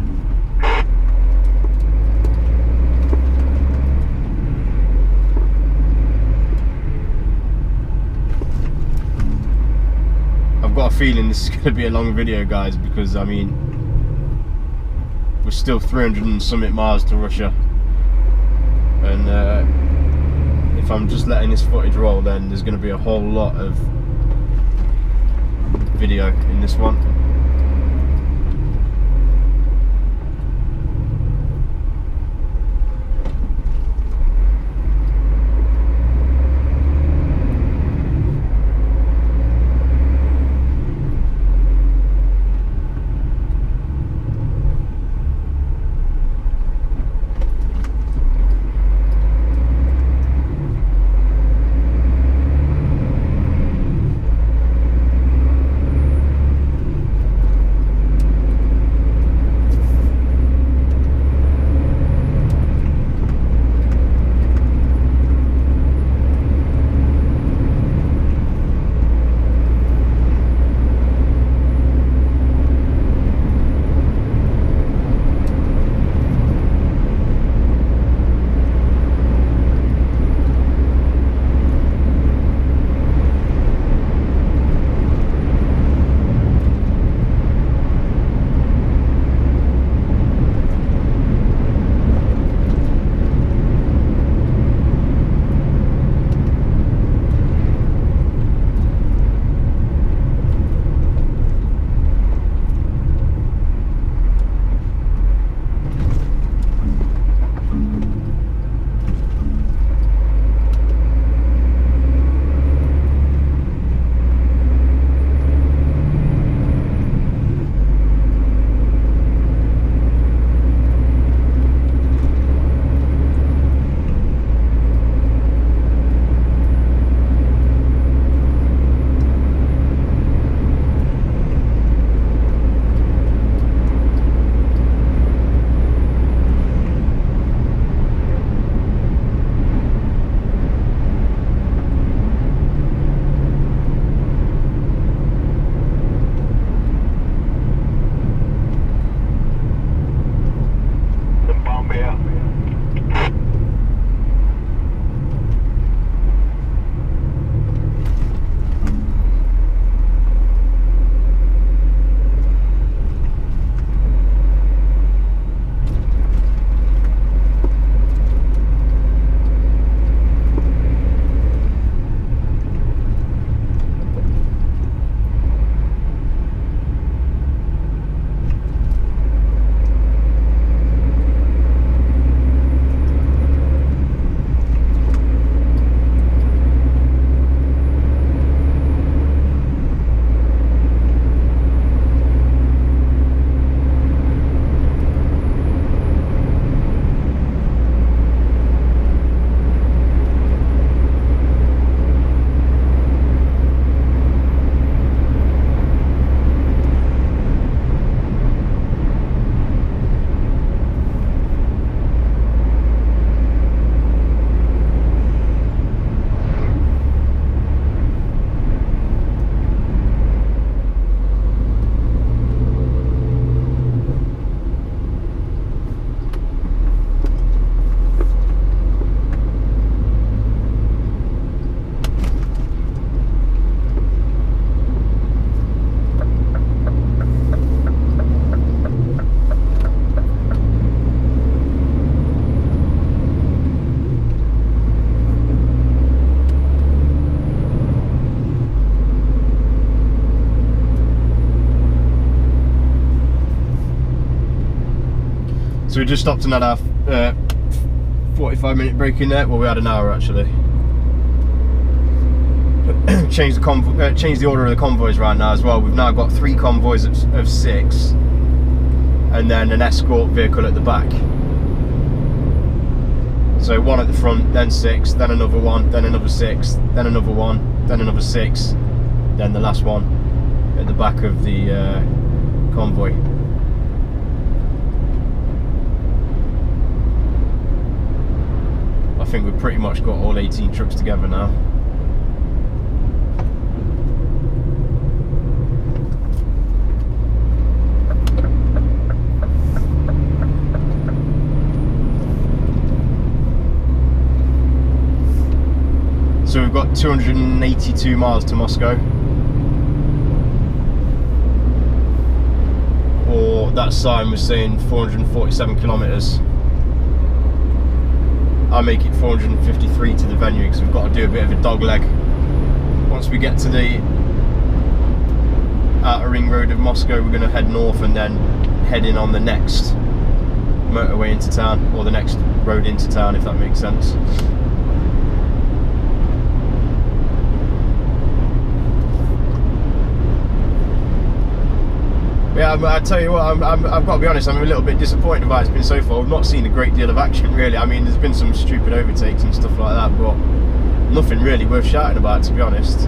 I've got a feeling this is going to be a long video, guys, because I mean we're still 300 and something miles to Russia, and if I'm just letting this footage roll, then there's going to be a whole lot of video in this one. So we just stopped and had our 45-minute break in there. Well, we had an hour actually. Change the order of the convoys right now as well. We've now got 3 convoys of 6, and then an escort vehicle at the back. So 1 at the front, then 6, then another 1, then another 6, then another 1, then another 6, then the last one at the back of the convoy. I think we've pretty much got all 18 trucks together now. So we've got 282 miles to Moscow, or that sign was saying 447 kilometers. I make it 453 to the venue because we've got to do a bit of a dog leg. Once we get to the outer ring road of Moscow, we're going to head north and then head in on the next motorway into town, or the next road into town, if that makes sense. Yeah, I tell you what, I've got to be honest, I'm a little bit disappointed about it's been so far. We've not seen a great deal of action, really. I mean, there's been some stupid overtakes and stuff like that, but nothing really worth shouting about, to be honest.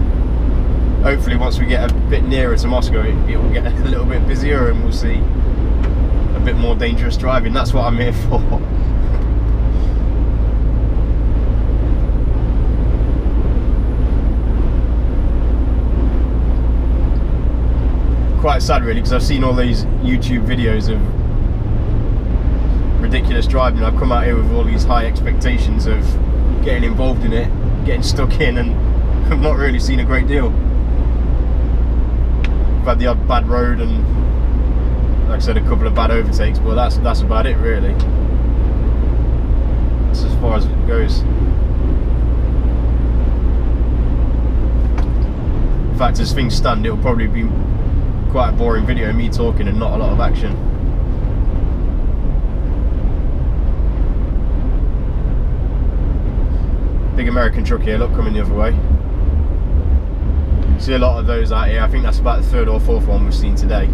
Hopefully, once we get a bit nearer to Moscow, it will get a little bit busier and we'll see a bit more dangerous driving. That's what I'm here for. Quite sad really, because I've seen all these YouTube videos of ridiculous driving. I've come out here with all these high expectations of getting involved in it, getting stuck in, and I've not really seen a great deal. I've had the odd bad road and, like I said, a couple of bad overtakes, but that's about it really. That's as far as it goes. In fact, as things stand, it'll probably be quite a boring video, me talking and not a lot of action. Big American truck here, look, coming the other way. See a lot of those out here. I think that's about the third or fourth one we've seen today.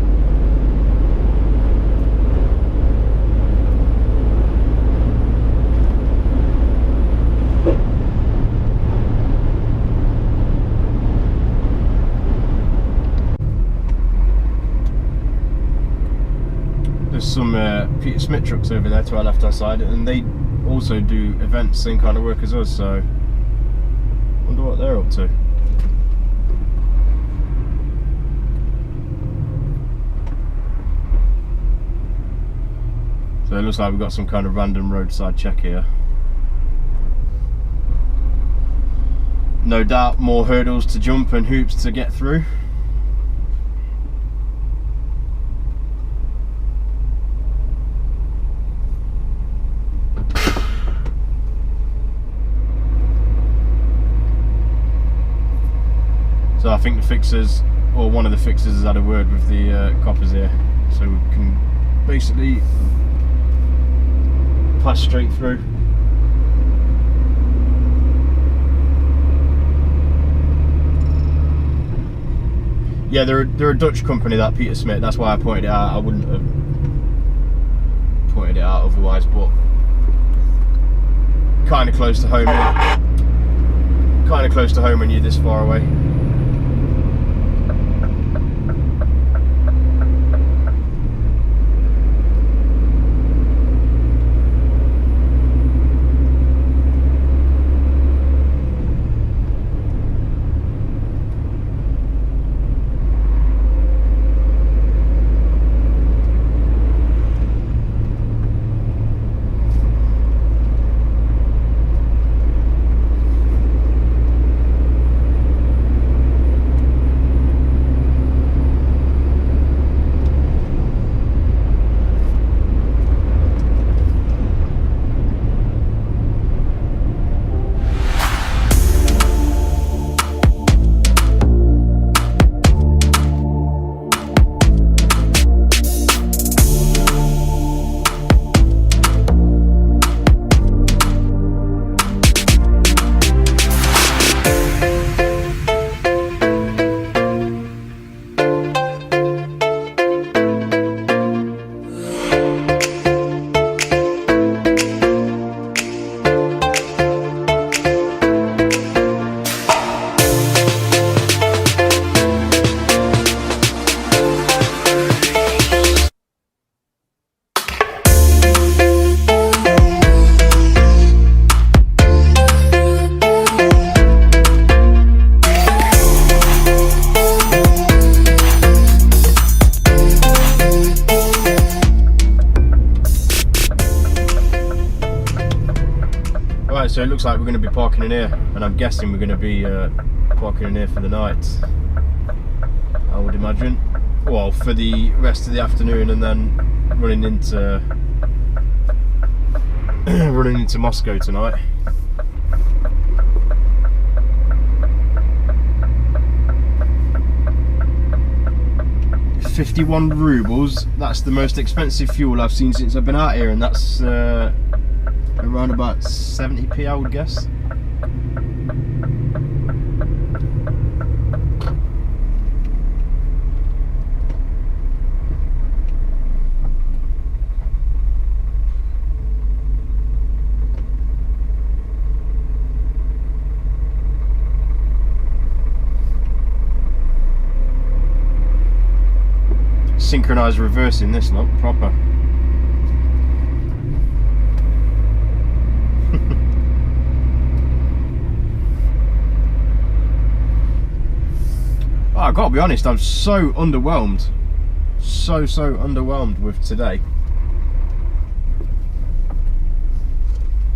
There's some Peter Smith trucks over there to our left hand side, and they also do events, same kind of work as us, so wonder what they're up to. So it looks like we've got some kind of random roadside check here. No doubt more hurdles to jump and hoops to get through. So I think the fixers, or one of the fixers, has had a word with the coppers here, so we can basically pass straight through. Yeah, they're a Dutch company, that Peter Smith. That's why I pointed it out. I wouldn't have pointed it out otherwise, but kind of close to home. Kind of close to home when you're this far away. Right, so it looks like we're going to be parking in here, and I'm guessing we're going to be parking in here for the night, I would imagine. Well, for the rest of the afternoon, and then running into Moscow tonight. $51 rubles. That's the most expensive fuel I've seen since I've been out here, and that's around about 70p, I would guess. Synchronized reversing this lot, proper. Oh, I gotta be honest, I'm so underwhelmed. So underwhelmed with today.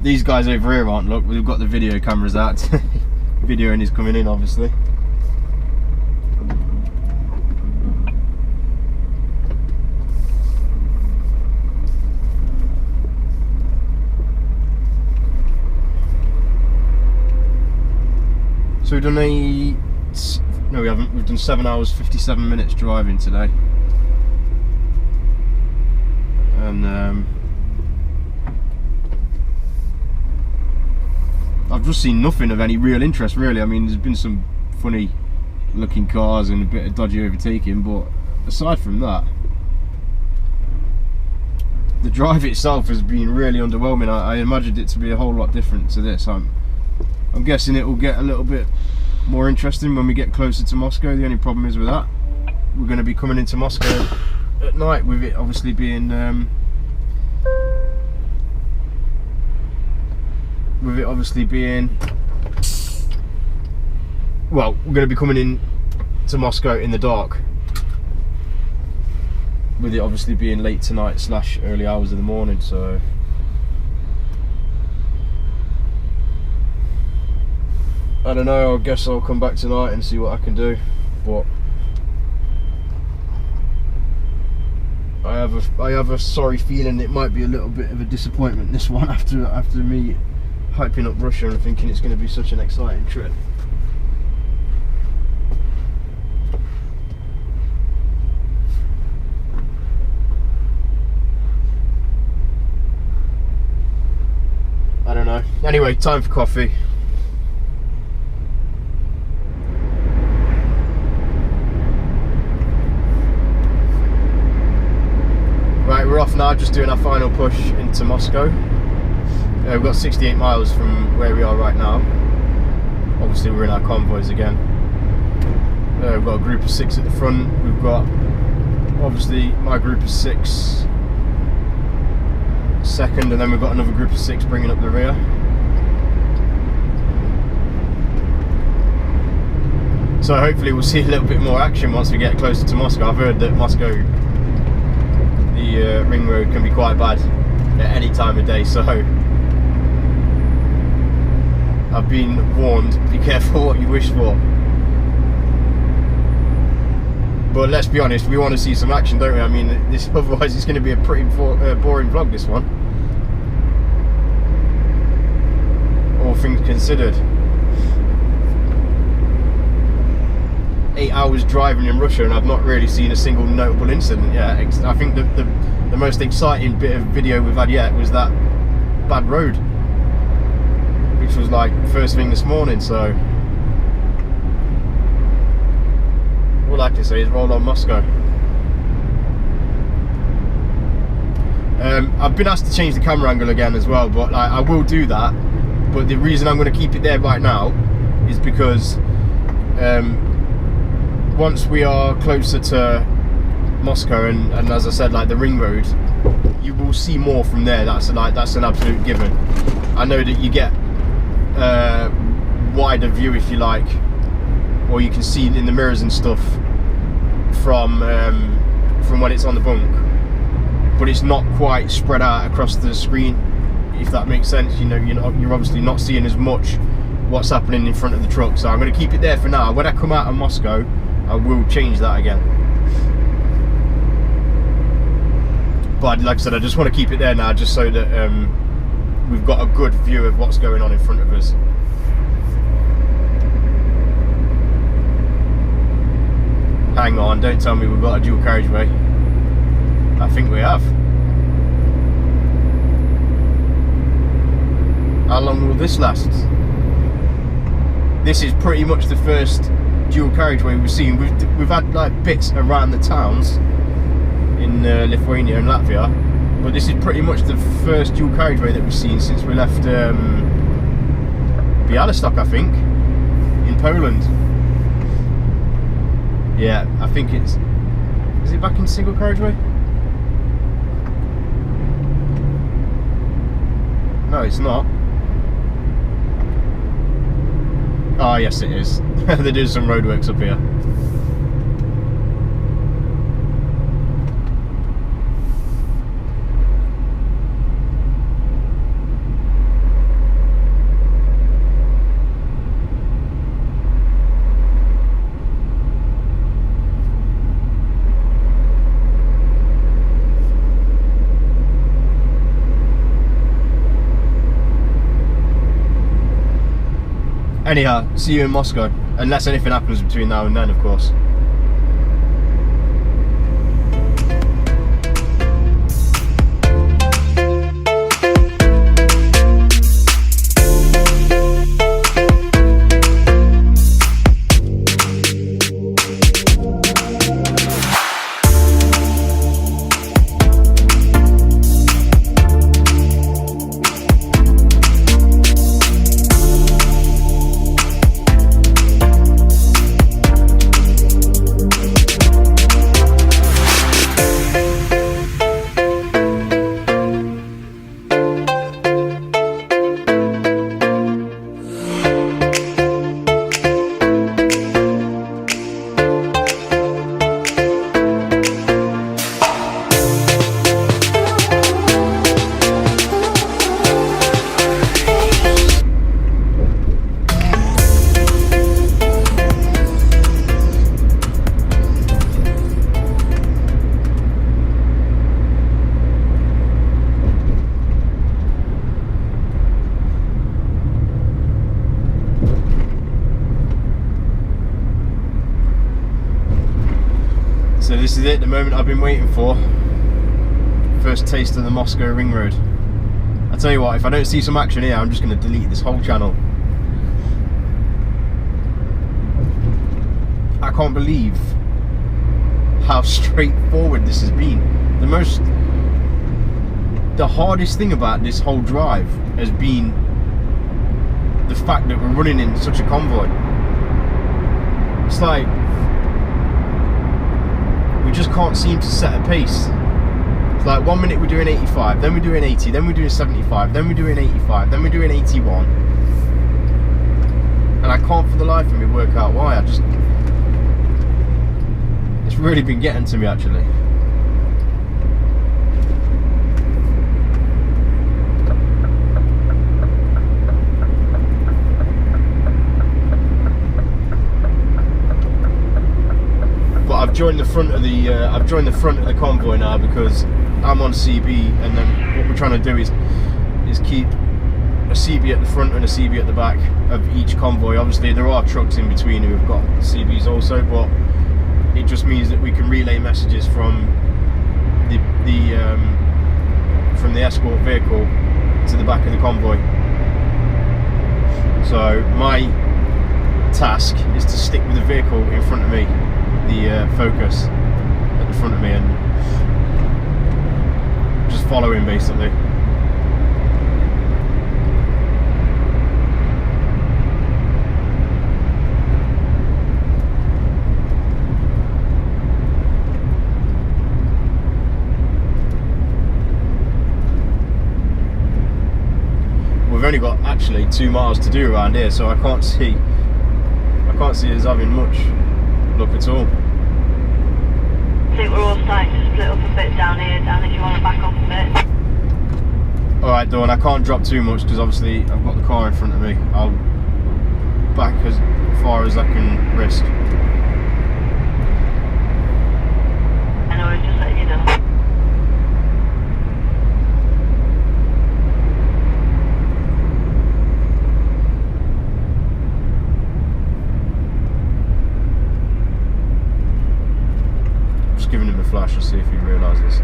These guys over here aren't, look, we've got the video cameras out. Videoing is coming in, obviously. So we've done no we haven't, we've done 7 hours 57 minutes driving today. And I've just seen nothing of any real interest really. I mean, there's been some funny looking cars and a bit of dodgy overtaking, but aside from that, the drive itself has been really underwhelming. I imagined it to be a whole lot different to this. I'm guessing it will get a little bit more interesting when we get closer to Moscow. The only problem is with that, we're going to be coming into Moscow at night, with it obviously being well, we're going to be coming in to Moscow in the dark, with it obviously being late tonight / early hours of the morning. So I don't know, I guess I'll come back tonight and see what I can do, but I have a sorry feeling it might be a little bit of a disappointment, this one, after me hyping up Russia and thinking it's going to be such an exciting trip. I don't know. Anyway, time for coffee. Right, we're off now, just doing our final push into Moscow. We've got 68 miles from where we are right now. Obviously we're in our convoys again. We've got a group of 6 at the front. We've got, obviously, my group of 6 second, and then we've got another group of 6 bringing up the rear. So hopefully we'll see a little bit more action once we get closer to Moscow. I've heard that Moscow, the ring road, can be quite bad at any time of day, so I've been warned, be careful what you wish for. But let's be honest, we want to see some action, don't we? I mean, this, otherwise it's going to be a pretty boring vlog, this one, all things considered. 8 hours driving in Russia and I've not really seen a single notable incident yet. I think the most exciting bit of video we've had yet was that bad road, which was like first thing this morning. So all I can say is roll on Moscow. I've been asked to change the camera angle again as well, but I will do that. But the reason I'm going to keep it there right now is because once we are closer to Moscow and as I said, like the ring road, you will see more from there. That's an absolute given. I know that you get a wider view, if you like, or you can see in the mirrors and stuff from when it's on the bunk, but it's not quite spread out across the screen if that makes sense. You know, you're obviously not seeing as much what's happening in front of the truck, so I'm going to keep it there for now. When I come out of Moscow, I will change that again. But like I said, I just want to keep it there now, just so that we've got a good view of what's going on in front of us. Hang on, don't tell me we've got a dual carriageway. I think we have. How long will this last? This is pretty much the first dual carriageway we've seen. We've had like bits around the towns in Lithuania and Latvia, but this is pretty much the first dual carriageway that we've seen since we left Białystok, I think, in Poland. Yeah, I think is it back in single carriageway? No, it's not. Oh yes it is. They're doing some roadworks up here. Anyhow, see you in Moscow, unless anything happens between now and then, of course. So this is it, the moment I've been waiting for. First taste of the Moscow ring road. I tell you what, if I don't see some action here, I'm just going to delete this whole channel. I can't believe how straightforward this has been. The hardest thing about this whole drive has been the fact that we're running in such a convoy. It's like we just can't seem to set a pace. It's like 1 minute we're doing 85, then we're doing 80, then we're doing 75, then we're doing 85, then we're doing 81. And I can't for the life of me work out why. It's really been getting to me actually. I've joined the front of the convoy now because I'm on CB, and then what we're trying to do is keep a CB at the front and a CB at the back of each convoy. Obviously there are trucks in between who have got CBs also, but it just means that we can relay messages from the escort vehicle to the back of the convoy. So my task is to stick with the vehicle in front of me, the Focus at the front of me, and just follow him basically. We've only got actually 2 miles to do around here, so I can't see us having much luck at all. I think we're all starting to split up a bit down here, Dan, if you want to back off a bit. Alright, Dawn, I can't drop too much because obviously I've got the car in front of me. I'll back as far as I can risk. I know, I was just letting you know. Just giving him a flash to see if he realises.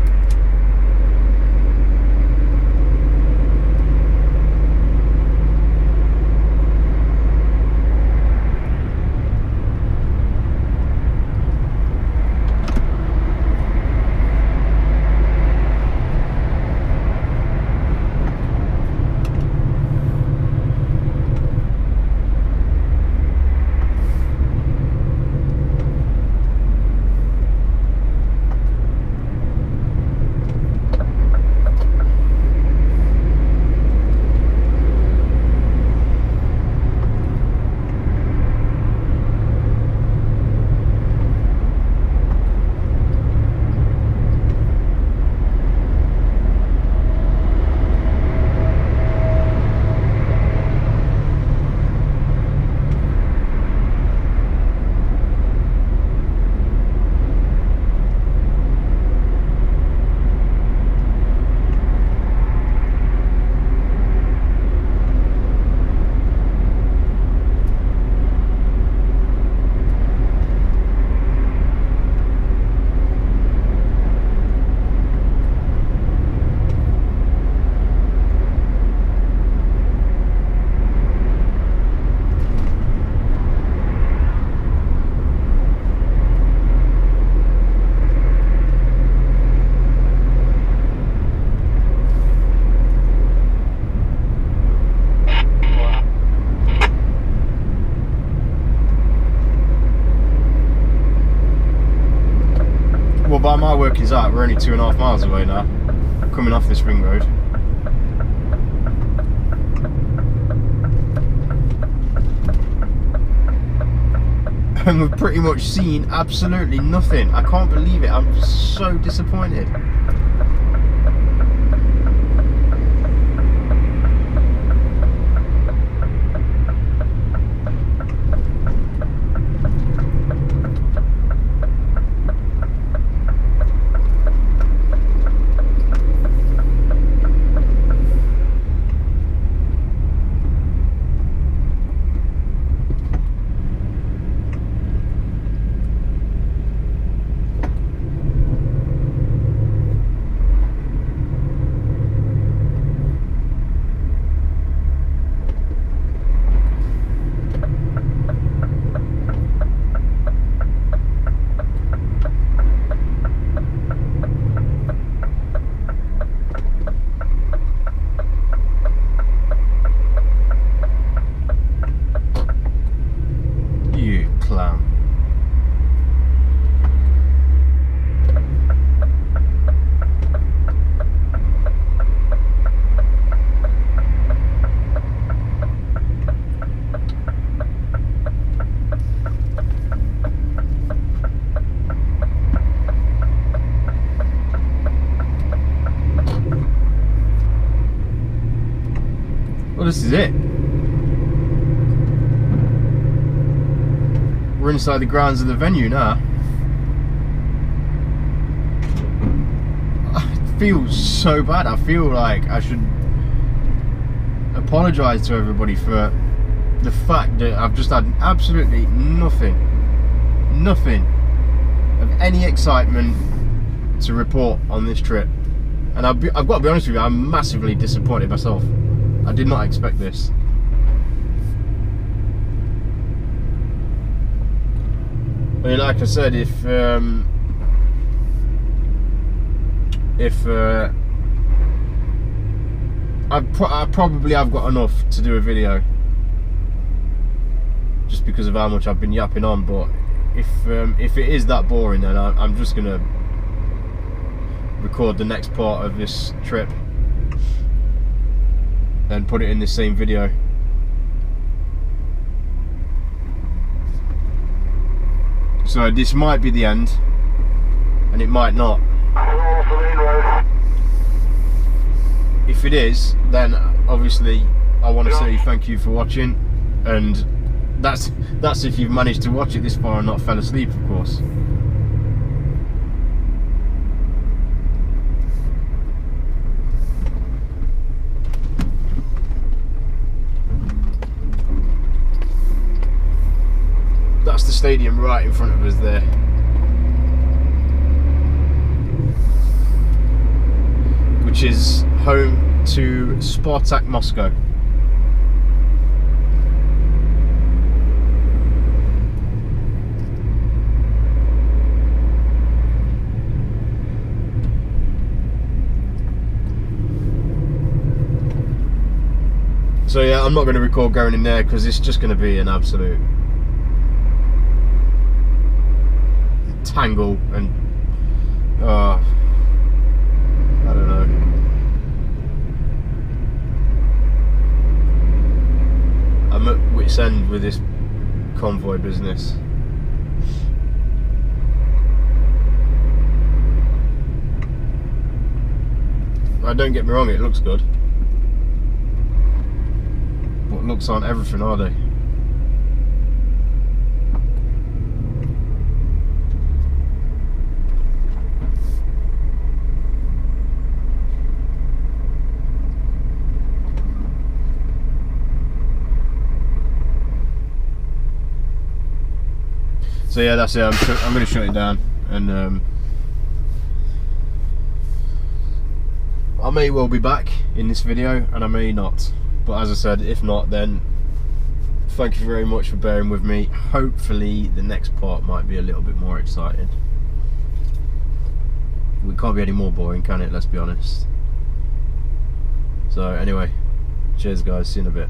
Well, by my workings out, we're only 2.5 miles away now, coming off this ring road. And we've pretty much seen absolutely nothing. I can't believe it. I'm so disappointed. Well, this is it. We're inside the grounds of the venue now. It feels so bad. I feel like I should apologise to everybody for the fact that I've just had absolutely nothing of any excitement to report on this trip. And I've got to be honest with you, I'm massively disappointed myself. I did not expect this. I mean, like I said, if I probably have got enough to do a video, just because of how much I've been yapping on. But if it is that boring, then I'm just gonna record the next part of this trip and put it in the same video. So this might be the end, and it might not. If if it is, then obviously I want to say thank you for watching, and that's if you've managed to watch it this far and not fell asleep, of course. That's the stadium right in front of us there. Which is home to Spartak Moscow. So yeah, I'm not going to record going in there because it's just going to be an absolute tangle, and I don't know. I'm at wit's end with this convoy business. Don't get me wrong, it looks good, but looks aren't everything, are they? So yeah, that's it. I'm going to shut it down, and I may well be back in this video, and I may not. But as I said, if not, then thank you very much for bearing with me. Hopefully the next part might be a little bit more exciting. We can't be any more boring, can it? Let's be honest. So anyway, cheers guys, see you in a bit.